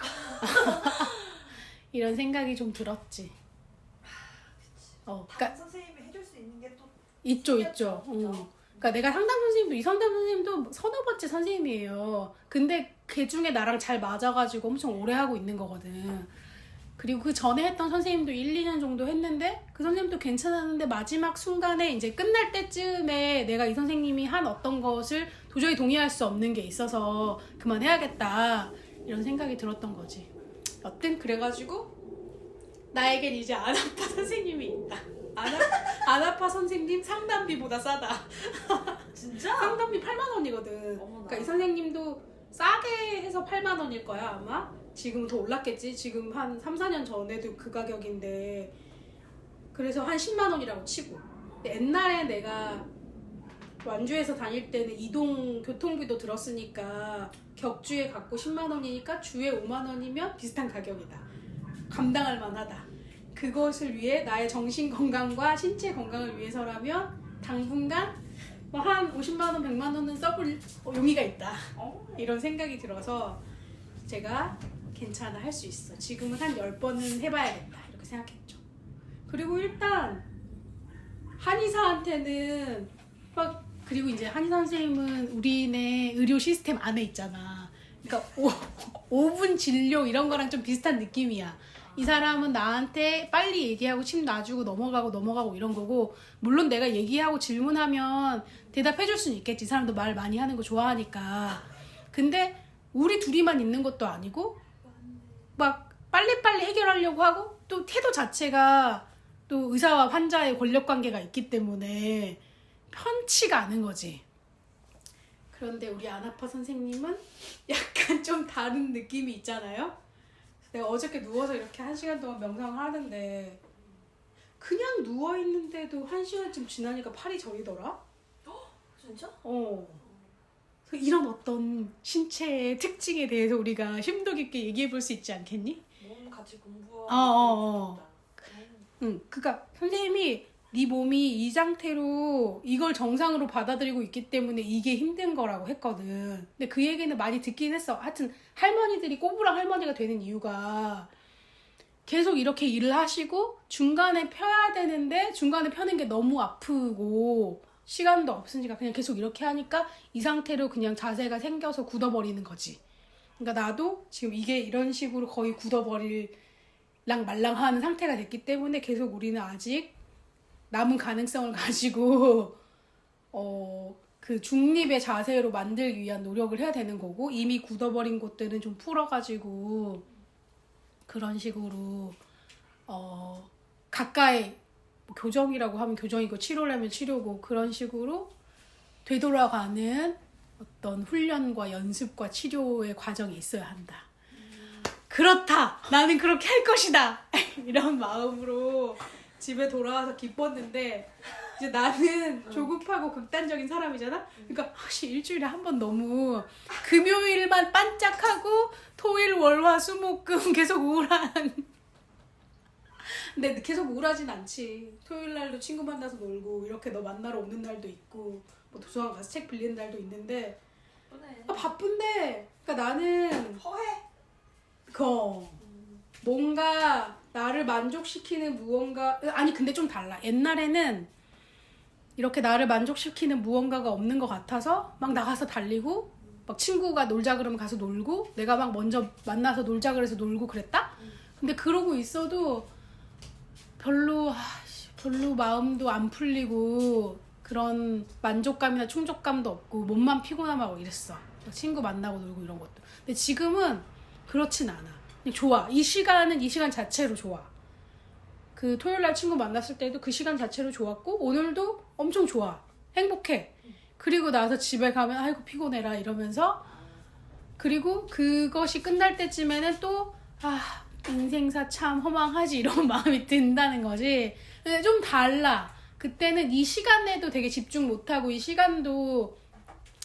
이런 생각이 좀 들었지. 그러니까 선생님이 해줄 수 있는 게 또 있죠. 그러니까 내가 상담 선생님도 이 상담 선생님도 서너 번째 선생님이에요. 근데 그 중에 나랑 잘 맞아가지고 엄청 오래 하고 있는 거거든. 그리고 그 전에 했던 선생님도 1, 2년 정도 했는데 그 선생님도 괜찮았는데 마지막 순간에 이제 끝날 때쯤에 내가 이 선생님이 한 어떤 것을 도저히 동의할 수 없는 게 있어서 그만해야겠다 이런 생각이 들었던 거지. 여튼 그래가지고 나에겐 이제 안아파 선생님이 있다. 안아파 선생님 상담비보다 싸다. 진짜? 상담비 8만 원이거든. 어머나. 그러니까 이 선생님도 싸게 해서 8만 원일 거야 아마. 지금 더 올랐겠지. 지금 한 3, 4년 전에도 그 가격인데 그래서 한 10만 원이라고 치고. 근데 옛날에 내가 완주에서 다닐 때는 이동 교통비도 들었으니까 격주에 갖고 10만 원이니까 주에 5만 원이면 비슷한 가격이다. 감당할 만하다. 그것을 위해 나의 정신 건강과 신체 건강을 위해서라면 당분간 뭐 한 50만 원, 100만 원은 써볼 용의가 있다. 이런 생각이 들어서 제가 괜찮아, 할 수 있어. 지금은 한 10번은 해봐야겠다. 이렇게 생각했죠. 그리고 일단 한의사한테는 그리고 이제 한의사 선생님은 우리네 의료 시스템 안에 있잖아. 그러니까 5분 진료 이런 거랑 좀 비슷한 느낌이야. 이 사람은 나한테 빨리 얘기하고 침 놔주고 넘어가고 이런 거고, 물론 내가 얘기하고 질문하면 대답해줄 수는 있겠지. 이 사람도 말 많이 하는 거 좋아하니까. 근데 우리 둘이만 있는 것도 아니고 막 빨리빨리 해결하려고 하고, 또 태도 자체가 또 의사와 환자의 권력관계가 있기 때문에 편치가 않은 거지. 그런데 우리 안아파 선생님은 약간 좀 다른 느낌이 있잖아요. 내가 어저께 누워서 이렇게 1시간 동안 명상을 하는데 그냥 누워있는데도 1시간쯤 지나니까 팔이 저리더라? 진짜? 이런 어떤 신체의 특징에 대해서 우리가 심도 깊게 얘기해 볼 수 있지 않겠니? 몸 같이 공부하고 그러니까 선생님이 네 몸이 이 상태로 이걸 정상으로 받아들이고 있기 때문에 이게 힘든 거라고 했거든. 근데 그 얘기는 많이 듣긴 했어. 하여튼 할머니들이 꼬부랑 할머니가 되는 이유가 계속 이렇게 일을 하시고 중간에 펴야 되는데 중간에 펴는 게 너무 아프고 시간도 없으니까 그냥 계속 이렇게 하니까 이 상태로 그냥 자세가 생겨서 굳어버리는 거지. 그러니까 나도 지금 이게 이런 식으로 거의 굳어버릴랑 말랑하는 상태가 됐기 때문에 계속 우리는 아직 남은 가능성을 가지고 그 중립의 자세로 만들기 위한 노력을 해야 되는 거고, 이미 굳어버린 곳들은 좀 풀어가지고 그런 식으로 가까이 뭐 교정이라고 하면 교정이고 치료를 하면 치료고 그런 식으로 되돌아가는 어떤 훈련과 연습과 치료의 과정이 있어야 한다. 그렇다! 나는 그렇게 할 것이다! 이런 마음으로 집에 돌아와서 기뻤는데, 이제 나는 조급하고 극단적인 사람이잖아? 그러니까 혹시 일주일에 한 번 너무 금요일만 반짝하고 토일 월화 수목금 계속 우울한. 근데 계속 우울하진 않지. 토요일 날도 친구 만나서 놀고 이렇게 너 만나러 오는 날도 있고 뭐 도서관 가서 책 빌리는 날도 있는데 바쁜데, 그러니까 나는 허해? 뭔가 나를 만족시키는 무언가 아니 근데 좀 달라. 옛날에는 이렇게 나를 만족시키는 무언가가 없는 것 같아서 막 나가서 달리고 막 친구가 놀자 그러면 가서 놀고 내가 막 먼저 만나서 놀자 그래서 놀고 그랬다? 근데 그러고 있어도 별로 마음도 안 풀리고 그런 만족감이나 충족감도 없고 몸만 피곤하고 이랬어. 친구 만나고 놀고 이런 것도. 근데 지금은 그렇진 않아. 그냥 좋아. 이 시간은 이 시간 자체로 좋아. 그 토요일날 친구 만났을 때도 그 시간 자체로 좋았고 오늘도 엄청 좋아. 행복해. 그리고 나서 집에 가면 아이고 피곤해라 이러면서 그리고 그것이 끝날 때쯤에는 또 인생사 참 허망하지 이런 마음이 든다는 거지. 근데 좀 달라. 그때는 이 시간에도 되게 집중 못하고 이 시간도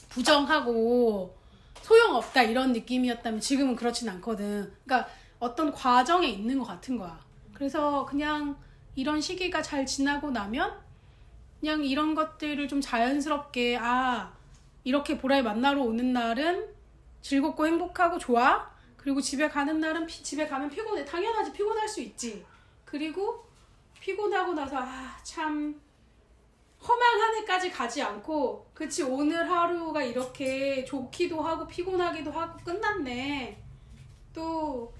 부정하고 소용없다 이런 느낌이었다면 지금은 그렇진 않거든. 그러니까 어떤 과정에 있는 것 같은 거야. 그래서 그냥 이런 시기가 잘 지나고 나면 그냥 이런 것들을 좀 자연스럽게 이렇게 보라에 만나러 오는 날은 즐겁고 행복하고 좋아. 그리고 집에 가는 날은 집에 가면 피곤해. 당연하지. 피곤할 수 있지. 그리고 피곤하고 나서 참 험한 한 해까지 가지 않고 그치 오늘 하루가 이렇게 좋기도 하고 피곤하기도 하고 끝났네. 또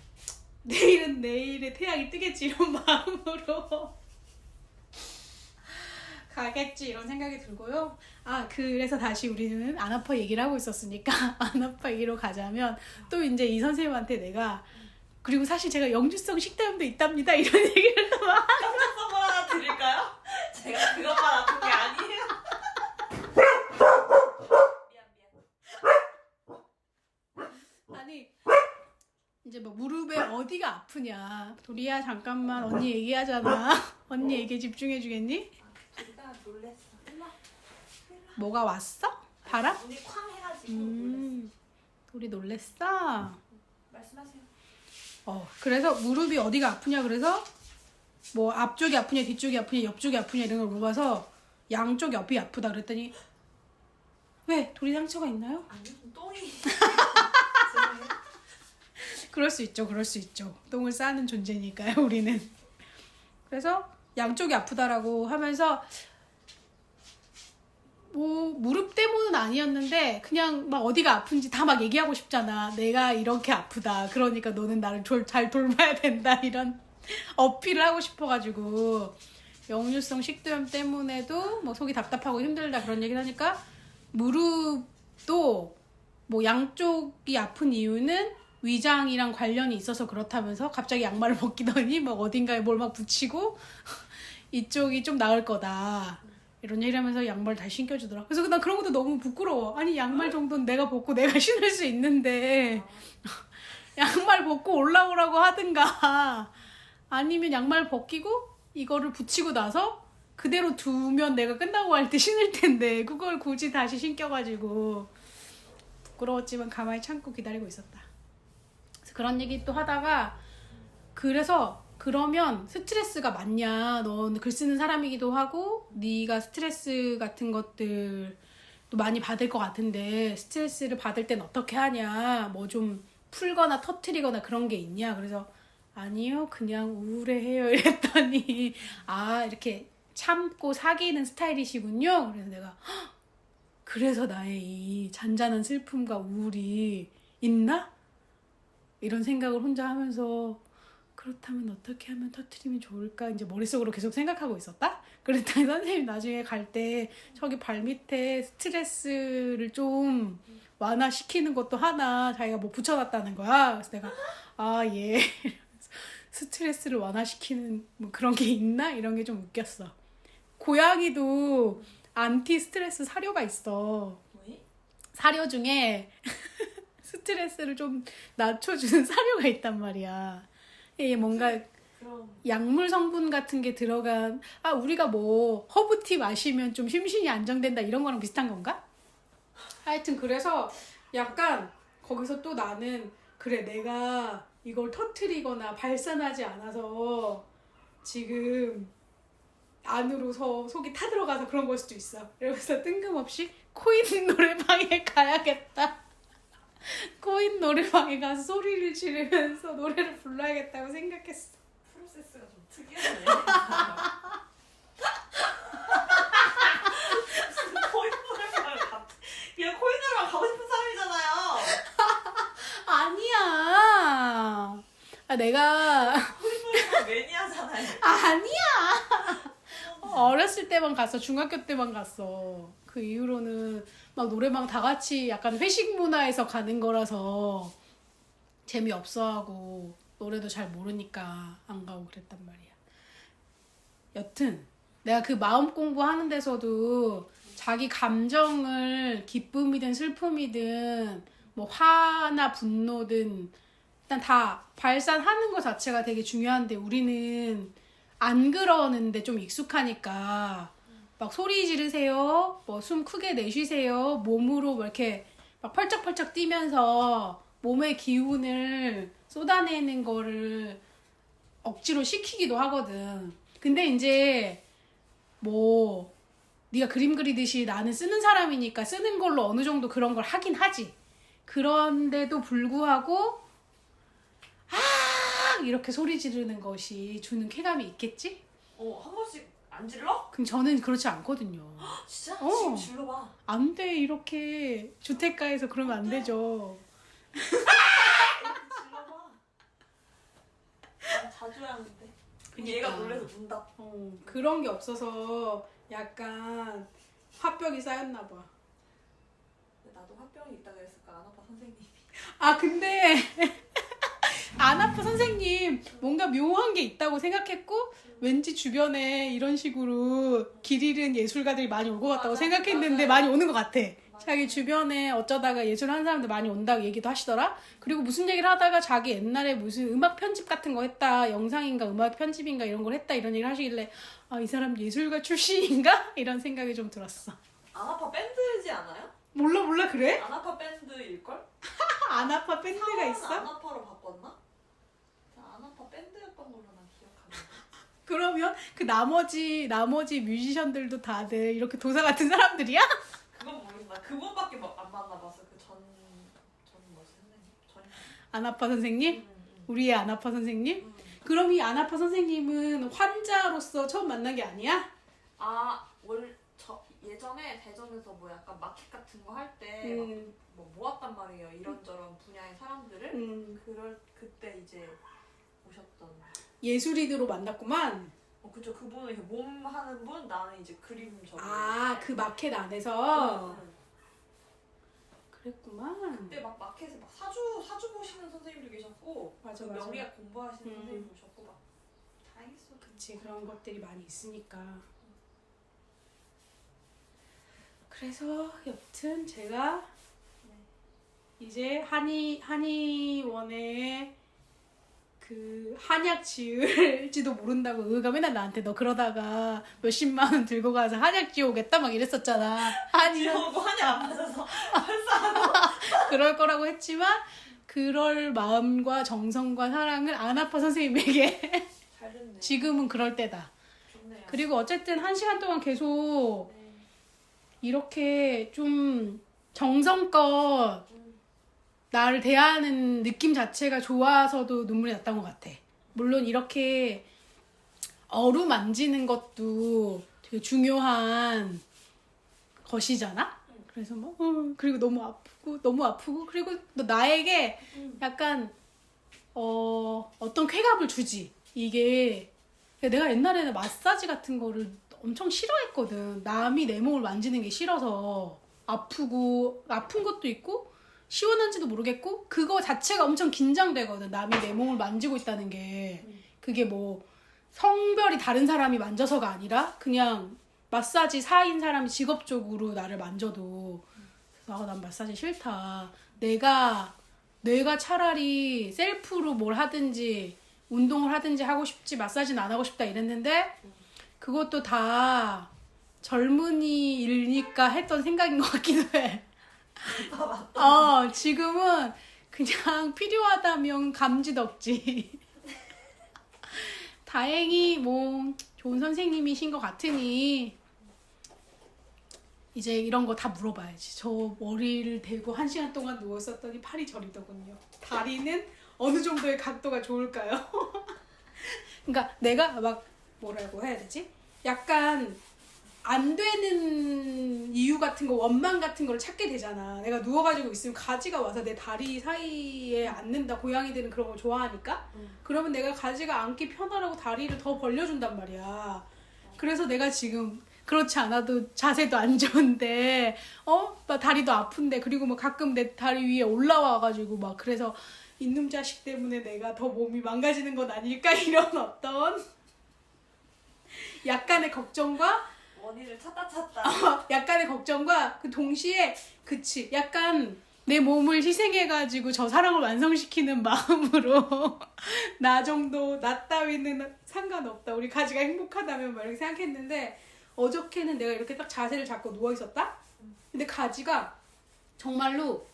내일은 내일의 태양이 뜨겠지 이런 마음으로 가겠지 이런 생각이 들고요. 그래서 다시 우리는 안 아파 얘기를 하고 있었으니까 안 아파 얘기로 가자면 또 이제 이 선생님한테 내가 그리고 사실 제가 영주성 식도염도 있답니다 이런 얘기를 또 막 깜짝 선물 하나 드릴까요? 제가 그것만 아픈 게 아니에요. 미안. 아니 이제 뭐 무릎에 어디가 아프냐 도리야 잠깐만 언니 얘기하잖아. 언니 얘기에 집중해 주겠니? 둘다 놀랬어. 뭐가 왔어? 바람? 눈이 쾅 해가지고 놀랬어. 도리 놀랬어? 말씀하세요. 그래서 무릎이 어디가 아프냐 그래서 뭐 앞쪽이 아프냐 뒤쪽이 아프냐 옆쪽이 아프냐 이런 걸 물어봐서 양쪽 옆이 아프다 그랬더니 왜? 도리 상처가 있나요? 아니 똥이. 죄송해요. 그럴 수 있죠. 똥을 싸는 존재니까요 우리는. 그래서 양쪽이 아프다라고 하면서 뭐 무릎 때문은 아니었는데 그냥 막 어디가 아픈지 다 막 얘기하고 싶잖아. 내가 이렇게 아프다. 그러니까 너는 나를 잘 돌봐야 된다. 이런 어필을 하고 싶어가지고 역류성 식도염 때문에도 뭐 속이 답답하고 힘들다 그런 얘기를 하니까 무릎도 뭐 양쪽이 아픈 이유는 위장이랑 관련이 있어서 그렇다면서 갑자기 양말을 벗기더니 막 어딘가에 뭘 막 붙이고 이쪽이 좀 나을 거다. 이런 얘기를 하면서 양말 다시 신겨주더라. 그래서 난 그런 것도 너무 부끄러워. 아니 양말 정도는 내가 벗고 내가 신을 수 있는데 양말 벗고 올라오라고 하든가 아니면 양말 벗기고 이거를 붙이고 나서 그대로 두면 내가 끝나고 할 때 신을 텐데 그걸 굳이 다시 신겨가지고 부끄러웠지만 가만히 참고 기다리고 있었다. 그래서 그런 얘기 또 하다가 그래서 그러면 스트레스가 많냐? 넌 글 쓰는 사람이기도 하고 네가 스트레스 같은 것들도 많이 받을 것 같은데 스트레스를 받을 땐 어떻게 하냐? 뭐 좀 풀거나 터트리거나 그런 게 있냐? 그래서 아니요 그냥 우울해해요 이랬더니 이렇게 참고 사귀는 스타일이시군요. 그래서 내가 그래서 나의 이 잔잔한 슬픔과 우울이 있나? 이런 생각을 혼자 하면서 그렇다면 어떻게 하면 터트리면 좋을까? 이제 머릿속으로 계속 생각하고 있었다? 그랬더니 선생님 나중에 갈 때 저기 발 밑에 스트레스를 좀 완화시키는 것도 하나 자기가 뭐 붙여놨다는 거야. 그래서 내가 예. 스트레스를 완화시키는 뭐 그런 게 있나? 이런 게 좀 웃겼어. 고양이도 안티 스트레스 사료가 있어. 뭐니? 사료 중에 스트레스를 좀 낮춰주는 사료가 있단 말이야. 이게 뭔가 그럼 약물 성분 같은 게 들어간 우리가 뭐 허브티 마시면 좀 심신이 안정된다 이런 거랑 비슷한 건가? 하여튼 그래서 약간 거기서 또 나는 그래 내가 이걸 터트리거나 발산하지 않아서 지금 안으로서 속이 타들어가서 그런 걸 수도 있어. 그래서 뜬금없이 코인 노래방에 가야겠다. 코인 노래방에 가서 소리를 지르면서 노래를 불러야겠다고 생각했어. 풀 시놉시스가 좀 특이하네. 얘 코인으로 가고 싶은 사람이잖아요. 아니야. 내가 코인으로 매니아잖아요. 아니야. 어렸을 때만 갔어. 중학교 때만 갔어. 그 이후로는 막 노래방 다 같이 약간 회식 문화에서 가는 거라서 재미없어하고 노래도 잘 모르니까 안 가고 그랬단 말이야. 여튼 내가 그 마음 공부하는 데서도 자기 감정을 기쁨이든 슬픔이든 뭐 화나 분노든 일단 다 발산하는 것 자체가 되게 중요한데 우리는 안 그러는데 좀 익숙하니까 막 소리 지르세요, 뭐 숨 크게 내쉬세요, 몸으로 뭐 이렇게 막 펄쩍펄쩍 뛰면서 몸의 기운을 쏟아내는 거를 억지로 시키기도 하거든. 근데 이제 뭐 네가 그림 그리듯이 나는 쓰는 사람이니까 쓰는 걸로 어느 정도 그런 걸 하긴 하지. 그런데도 불구하고 이렇게 소리 지르는 것이 주는 쾌감이 있겠지? 한 번씩 안 질러? 그럼 저는 그렇지 않거든요. 진짜? 어. 지금 질러봐. 안 돼, 이렇게 주택가에서 그러면 안 되죠. 질러봐. 난 자주 하는데. 그러니까. 얘가 놀래서 문다. 그런 게 없어서 약간 화병이 쌓였나 봐. 나도 화병이 있다 그랬을까 안 아파 선생님이. 아 근데 안 아파 선생님 뭔가 묘한 게 있다고 생각했고 왠지 주변에 이런 식으로 길 잃은 예술가들이 많이 올 것 같다고 맞아, 생각했는데 맞아요. 많이 오는 것 같아. 맞아. 자기 주변에 어쩌다가 예술하는 사람들 많이 온다고 얘기도 하시더라. 그리고 무슨 얘기를 하다가 자기 옛날에 무슨 음악 편집 같은 거 했다, 영상인가 음악 편집인가 이런 걸 했다 이런 얘기를 하시길래 아, 이 사람 예술가 출신인가? 이런 생각이 좀 들었어. 안 아파 밴드지 않아요? 몰라 그래? 안 아파 밴드일걸? 안 아파 밴드가 상황은 안 있어? 아파로 바꿨나? 안 아파 밴드였던 걸로 난 기억하는데. 그러면 그 나머지 뮤지션들도 다들 이렇게 도사 같은 사람들이야? 그건 모르겠다. 그분밖에 안 만나봤어. 뭐지 선생님? 안 아파 선생님? 응. 우리의 안 아파 선생님? 그럼 이 안 아파 선생님은 환자로서 처음 만난 게 아니야? 예전에 대전에서 뭐 약간 마켓 같은 거 할 때 뭐 모았단 말이에요. 이런저런 분야의 사람들을. 그때 이제 오셨던. 예술인으로 만났구만. 그쵸. 그분은 이렇게 몸 하는 분, 나는 이제 그림 저기. 그 마켓 안에서? 응. 그랬구만. 그때 막 마켓에 막 사주 보시는 선생님도 계셨고, 맞아. 명리학 공부하시는 선생님도 오셨고 막 다 있어. 그치, 그런 것들이 많이 있으니까. 그래서 여튼 제가 이제 한의원에 그 한약 지을지도 모른다고 의가 맨날 나한테 너 그러다가 몇십만 원 들고 가서 한약 지어오겠다 막 이랬었잖아. 지어오고 한약 안 맞아서 그럴 거라고 했지만 그럴 마음과 정성과 사랑을 안 아파 선생님에게 잘 됐네. 지금은 그럴 때다. 좋네요. 그리고 어쨌든 1시간 동안 계속 이렇게 좀 정성껏 나를 대하는 느낌 자체가 좋아서도 눈물이 났던 것 같아. 물론 이렇게 어루만지는 것도 되게 중요한 것이잖아. 그래서 뭐 그리고 너무 아프고 그리고 또 나에게 약간 어떤 쾌감을 주지. 이게 내가 옛날에는 마사지 같은 거를 엄청 싫어했거든. 남이 내 몸을 만지는 게 싫어서 아픈 것도 있고 시원한지도 모르겠고 그거 자체가 엄청 긴장되거든. 남이 내 몸을 만지고 있다는 게 그게 뭐 성별이 다른 사람이 만져서가 아니라 그냥 마사지 사인 사람이 직업적으로 나를 만져도 그래서 난 마사지 싫다. 내가 차라리 셀프로 뭘 하든지 운동을 하든지 하고 싶지 마사지는 안 하고 싶다 이랬는데 그것도 다 젊은이일니까 했던 생각인 것 같기도 해. 지금은 그냥 필요하다면 감지덕지. 다행히 뭐 좋은 선생님이신 것 같으니 이제 이런 거 다 물어봐야지. 저 머리를 대고 1시간 동안 누웠었더니 팔이 저리더군요. 다리는 어느 정도의 각도가 좋을까요? 그러니까 내가 막 뭐라고 해야 되지? 약간 안 되는 이유 같은 거, 원망 같은 걸 찾게 되잖아. 내가 누워가지고 있으면 가지가 와서 내 다리 사이에 앉는다. 고양이들은 그런 걸 좋아하니까. 그러면 내가 가지가 앉기 편하라고 다리를 더 벌려준단 말이야. 그래서 내가 지금 그렇지 않아도 자세도 안 좋은데 막 다리도 아픈데 그리고 막 가끔 내 다리 위에 올라와가지고 막 그래서 이놈 자식 때문에 내가 더 몸이 망가지는 건 아닐까 이런 어떤 약간의 걱정과 원인을 찾다. 약간의 걱정과 그 동시에 그치 약간 내 몸을 희생해가지고 저 사랑을 완성시키는 마음으로 나 정도 나 따위는 상관없다 우리 가지가 행복하다면 막 이렇게 생각했는데 어저께는 내가 이렇게 딱 자세를 잡고 누워있었다? 근데 가지가 정말로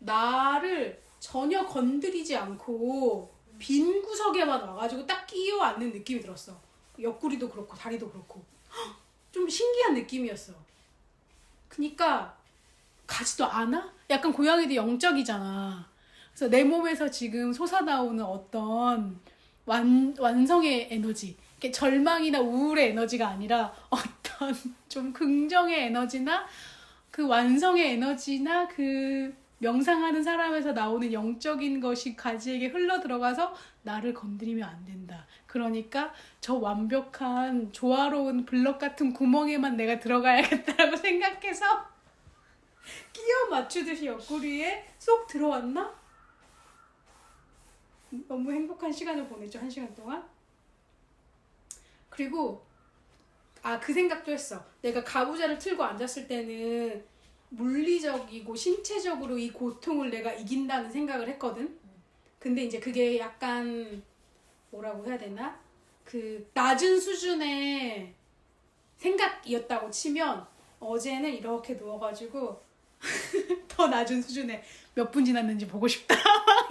나를 전혀 건드리지 않고 빈 구석에만 와가지고 딱 끼어 앉는 느낌이 들었어. 옆구리도 그렇고 다리도 그렇고 좀 신기한 느낌이었어. 그니까 가지도 않아? 약간 고양이도 영적이잖아. 그래서 내 몸에서 지금 솟아나오는 어떤 완성의 에너지, 이렇게 절망이나 우울의 에너지가 아니라 어떤 좀 긍정의 에너지나 그 완성의 에너지나 그 명상하는 사람에서 나오는 영적인 것이 가지에게 흘러 들어가서 나를 건드리면 안 된다. 그러니까 저 완벽한 조화로운 블럭 같은 구멍에만 내가 들어가야겠다라고 생각해서 끼워 맞추듯이 옆구리에 쏙 들어왔나? 너무 행복한 시간을 보냈죠. 1시간 동안. 그리고 그 생각도 했어. 내가 가부좌를 틀고 앉았을 때는 물리적이고 신체적으로 이 고통을 내가 이긴다는 생각을 했거든. 근데 이제 그게 약간 뭐라고 해야 되나? 그 낮은 수준의 생각이었다고 치면 어제는 이렇게 누워가지고 더 낮은 수준에 몇 분 지났는지 보고 싶다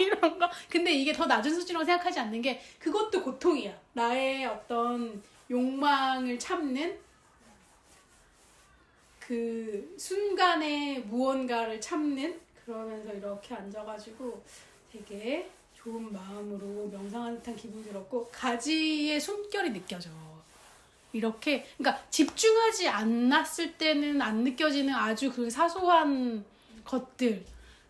이런 거. 근데 이게 더 낮은 수준이라고 생각하지 않는 게 그것도 고통이야. 나의 어떤 욕망을 참는 그 순간의 무언가를 참는. 그러면서 이렇게 앉아가지고 되게 좋은 마음으로 명상하는 듯한 기분이 들었고 가지의 숨결이 느껴져. 이렇게 그러니까 집중하지 않았을 때는 안 느껴지는 아주 그 사소한 것들,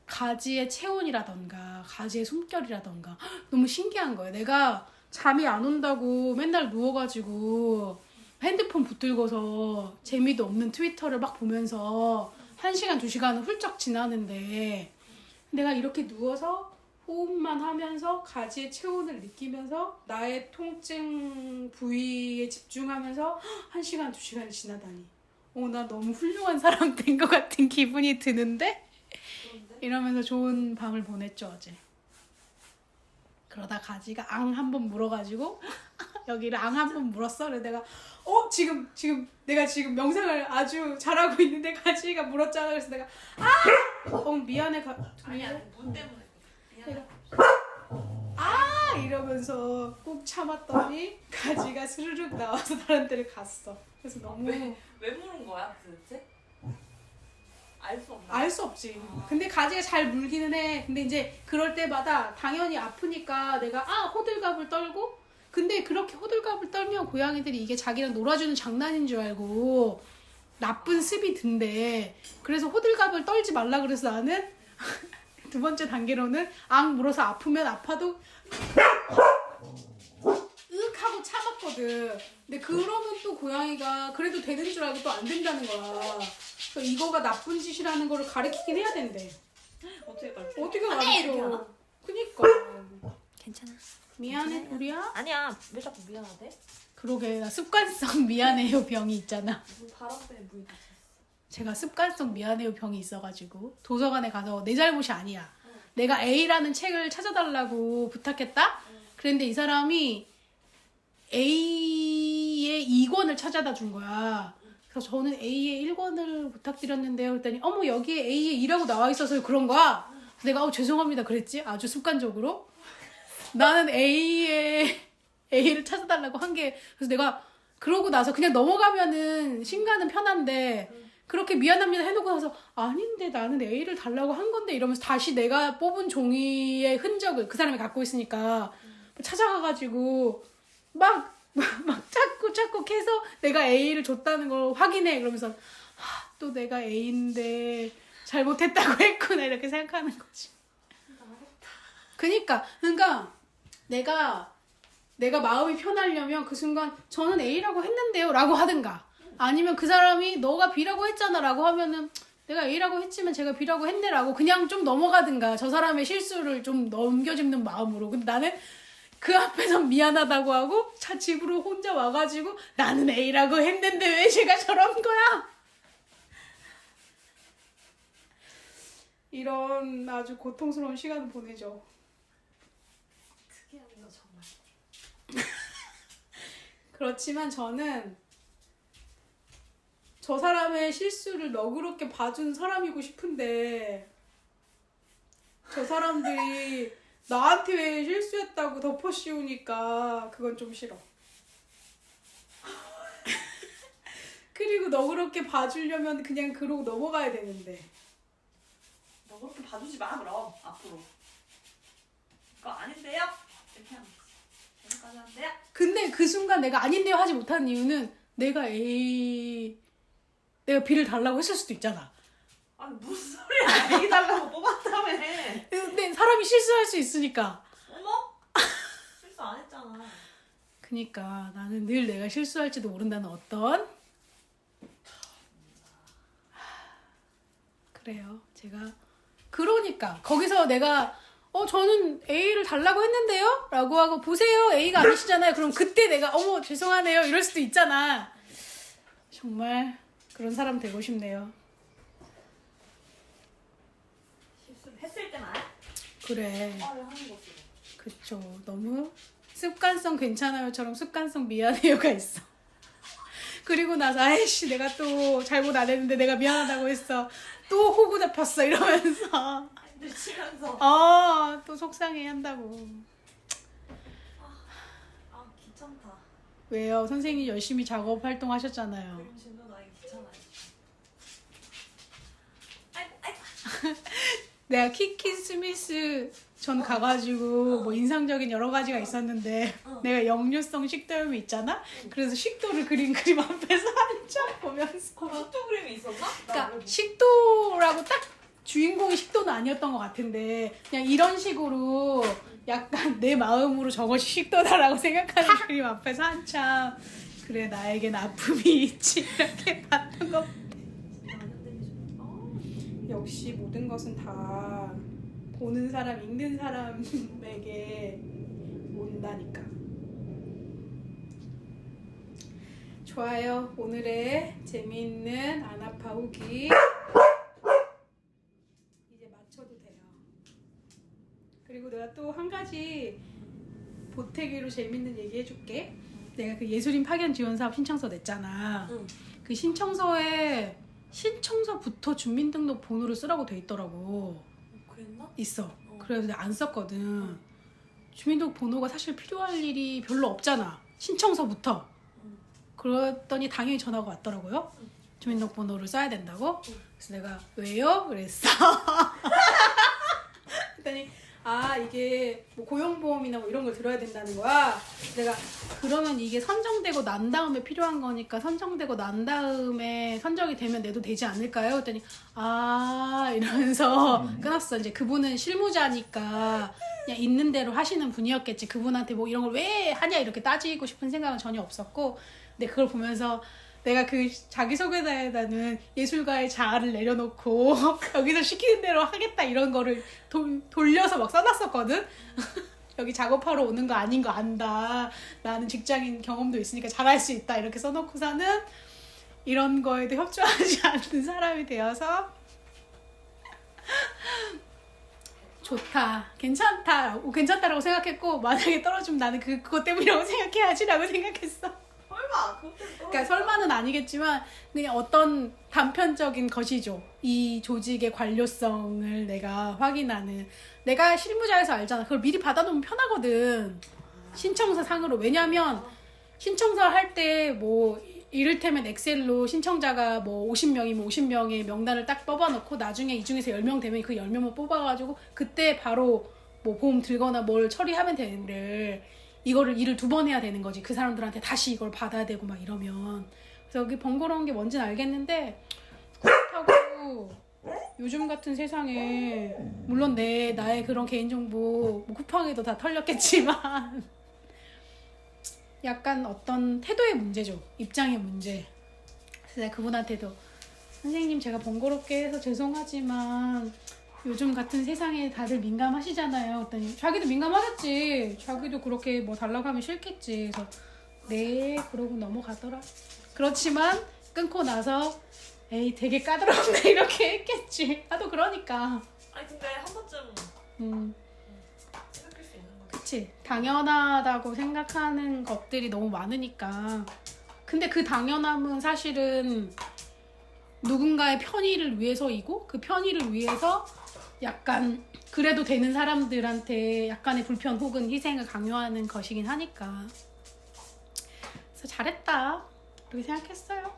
가지의 체온이라던가 가지의 숨결이라던가 너무 신기한 거예요. 내가 잠이 안 온다고 맨날 누워가지고 핸드폰 붙들고서 재미도 없는 트위터를 막 보면서 1시간, 2시간은 훌쩍 지나는데 내가 이렇게 누워서 호흡만 하면서 가지의 체온을 느끼면서 나의 통증 부위에 집중하면서 1시간, 2시간이 지나다니. 나 너무 훌륭한 사람 된 것 같은 기분이 드는데? 그런데? 이러면서 좋은 밤을 보냈죠, 어제. 그러다 가지가 앙 한 번 물어가지고 여기를 앙 한 번 물었어. 그래서 내가 지금 내가 지금 명상을 아주 잘하고 있는데 가지가 물었잖아. 그래서 내가 미안해. 아니야, 문 때문에. 미안해. 이러면서 꾹 참았더니 가지가 스르륵 나와서 다른 데를 갔어. 그래서 너무 왜 물은 거야 도대체? 알 수 없나? 알 수 없지. 근데 가지가 잘 물기는 해. 근데 이제 그럴 때마다 당연히 아프니까 내가 호들갑을 떨고, 근데 그렇게 호들갑을 떨면 고양이들이 이게 자기랑 놀아주는 장난인 줄 알고 나쁜 습이 든대. 그래서 호들갑을 떨지 말라 그래서 나는 두 번째 단계로는 앙 물어서 아프면 아파도 으윽 하고 참았거든. 근데 그러면 또 고양이가 그래도 되는 줄 알고 또 안 된다는 거야. 그래서 이거가 나쁜 짓이라는 거를 가르치긴 해야 된대. 어떻게 가르쳐? 어떻게 이렇게 가르쳐? 하나? 그니까. 괜찮아. 미안해 우리야. 아니야. 왜 자꾸 미안하대? 그러게 나 습관성 미안해요 병이 있잖아. 무슨 바람 때문에 물이 다쳤어. 제가 습관성 미안해요 병이 있어가지고 도서관에 가서 내 잘못이 아니야. 내가 A라는 책을 찾아달라고 부탁했다? 그런데 이 사람이 A의 2권을 찾아다 준 거야. 그래서 저는 A의 1권을 부탁드렸는데요. 그랬더니 여기에 A의 2라고 나와 있어서 그런 거야. 그래서 내가 죄송합니다 그랬지? 아주 습관적으로. 나는 A를 찾아달라고 한 게, 그래서 내가 그러고 나서 그냥 넘어가면은 신가는 편한데 그렇게 미안합니다 해놓고 나서 아닌데 나는 A를 달라고 한 건데 이러면서 다시 내가 뽑은 종이의 흔적을 그 사람이 갖고 있으니까 찾아가가지고 막 찾고 해서 내가 A를 줬다는 걸 확인해. 그러면서 또 내가 A인데 잘못했다고 했구나 이렇게 생각하는 거지. 그러니까 내가 마음이 편하려면 그 순간 저는 A라고 했는데요 라고 하든가, 아니면 그 사람이 너가 B라고 했잖아 라고 하면은 내가 A라고 했지만 제가 B라고 했네 라고 그냥 좀 넘어가든가, 저 사람의 실수를 좀 넘겨짚는 마음으로. 근데 나는 그 앞에서 미안하다고 하고 집으로 혼자 와가지고 나는 A라고 했는데 왜 제가 저런 거야? 이런 아주 고통스러운 시간을 보내죠. 특이하네요 정말. 그렇지만 저는 저 사람의 실수를 너그럽게 봐준 사람이고 싶은데 저 사람들이 나한테 왜 실수했다고 덮어씌우니까 그건 좀 싫어. 그리고 너그럽게 봐주려면 그냥 그러고 넘어가야 되는데. 너 그렇게 봐주지 마 그럼 앞으로. 그거 아닌데요? 이렇게 하면 되지. 여기까지 한대요? 근데 그 순간 내가 아닌데요 하지 못하는 이유는 내가 B를 달라고 했을 수도 있잖아. 아니 무슨 소리야. A 달라고 뽑았다며. 근데 사람이 실수할 수 있으니까. 어머? 실수 안 했잖아. 그니까 나는 늘 내가 실수할지도 모른다는 어떤, 그래요. 제가 그러니까 거기서 내가 저는 A를 달라고 했는데요? 라고 하고 보세요. A가 아니시잖아요. 그럼 그때 내가 어머 죄송하네요 이럴 수도 있잖아. 정말 그런 사람 되고 싶네요. 실수를 했을 때만 그래. 말을 하는 거지. 그쵸. 너무 습관성 괜찮아요처럼 습관성 미안해요가 있어. 그리고 나서 아이씨 내가 또 잘못 안 했는데 내가 미안하다고 했어. 또 호구 잡혔어 이러면서 힘들 치면서. 또 속상해 한다고. 귀찮다. 왜요? 선생님 열심히 작업 활동하셨잖아요. 그림 진도 나이 귀찮아요. 아이고. 내가 키키 스미스 전 가가지고 뭐 인상적인 여러 가지가 있었는데 내가 역류성 식도염이 있잖아? 그래서 식도를 그린 그림 앞에서 한참 보면서 식도 그림이 있었나? 그러니까 식도라고 딱 주인공이 식도는 아니었던 것 같은데 그냥 이런 식으로 약간 내 마음으로 저것이 식도다라고 생각하는 그림 앞에서 한참 그래 나에겐 아픔이 있지 이렇게 봤던 것 같아. 역시 모든 것은 다 보는 사람, 읽는 사람에게 온다니까. 좋아요. 오늘의 재미있는 아나파 후기 이제 마쳐도 돼요. 그리고 내가 또 한 가지 보태기로 재밌는 얘기 해줄게. 내가 그 예술인 파견 지원 사업 신청서 냈잖아. 그 신청서에 신청서부터 주민등록 번호를 쓰라고 돼 있더라고. 그랬나? 있어. 그래서 내가 안 썼거든. 주민등록 번호가 사실 필요할 일이 별로 없잖아. 신청서부터. 그랬더니 당연히 전화가 왔더라고요. 주민등록 번호를 써야 된다고. 그래서 내가 왜요? 그랬어. 그랬더니 이게 뭐 고용보험이나 뭐 이런 걸 들어야 된다는 거야. 내가 그러면 이게 선정되고 난 다음에 필요한 거니까 선정되고 난 다음에 선정이 되면 내도 되지 않을까요? 그랬더니 이러면서 끊었어. 이제 그분은 실무자니까 그냥 있는 대로 하시는 분이었겠지. 그분한테 뭐 이런 걸 왜 하냐 이렇게 따지고 싶은 생각은 전혀 없었고, 근데 그걸 보면서 내가 그 자기소개서에다는 예술가의 자아를 내려놓고 여기서 시키는 대로 하겠다 이런 거를 돌려서 막 써놨었거든. 여기 작업하러 오는 거 아닌 거 안다. 나는 직장인 경험도 있으니까 잘할 수 있다. 이렇게 써놓고서는 이런 거에도 협조하지 않는 사람이 되어서 좋다. 괜찮다라고 생각했고, 만약에 떨어지면 나는 그것 때문이라고 생각해야지라고 생각했어. 설마 그러니까 설마는 아니겠지만 그냥 어떤 단편적인 것이죠. 이 조직의 관료성을 내가 확인하는. 내가 실무자에서 알잖아. 그걸 미리 받아놓으면 편하거든. 신청서 상으로. 왜냐면 신청서 할 때 뭐 이를테면 엑셀로 신청자가 뭐 50명이면 50명의 명단을 딱 뽑아놓고 나중에 이 중에서 10명 되면 그 10명만 뽑아가지고 그때 바로 뭐 보험 들거나 뭘 처리하면 되는데 이거를 일을 2번 해야 되는 거지. 그 사람들한테 다시 이걸 받아야 되고 막 이러면. 그래서 여기 번거로운 게 뭔지는 알겠는데 그렇다고 요즘 같은 세상에 물론 나의 그런 개인정보 뭐 쿠팡에도 다 털렸겠지만 약간 어떤 태도의 문제죠. 입장의 문제. 그래서 내가 그분한테도 선생님 제가 번거롭게 해서 죄송하지만 요즘 같은 세상에 다들 민감하시잖아요. 그랬더니 자기도 민감하겠지. 자기도 그렇게 뭐 달라고 하면 싫겠지. 그래서 네 그러고 넘어가더라. 그렇지만 끊고 나서 에이 되게 까다롭네 이렇게 했겠지. 나도 그러니까. 아니 근데 한 번쯤 생각할 수 있는 거지. 그치. 당연하다고 생각하는 것들이 너무 많으니까. 근데 그 당연함은 사실은 누군가의 편의를 위해서이고 그 편의를 위해서 약간 그래도 되는 사람들한테 약간의 불편 혹은 희생을 강요하는 것이긴 하니까. 그래서 잘했다 그렇게 생각했어요.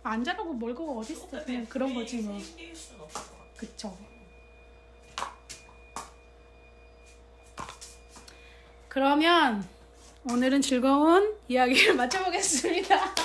안 잘하고 멀고 어딨어. 그냥 그런 거지 뭐. 생길 순 없을 것 같아. 그쵸. 그러면 오늘은 즐거운 이야기를 마쳐보겠습니다.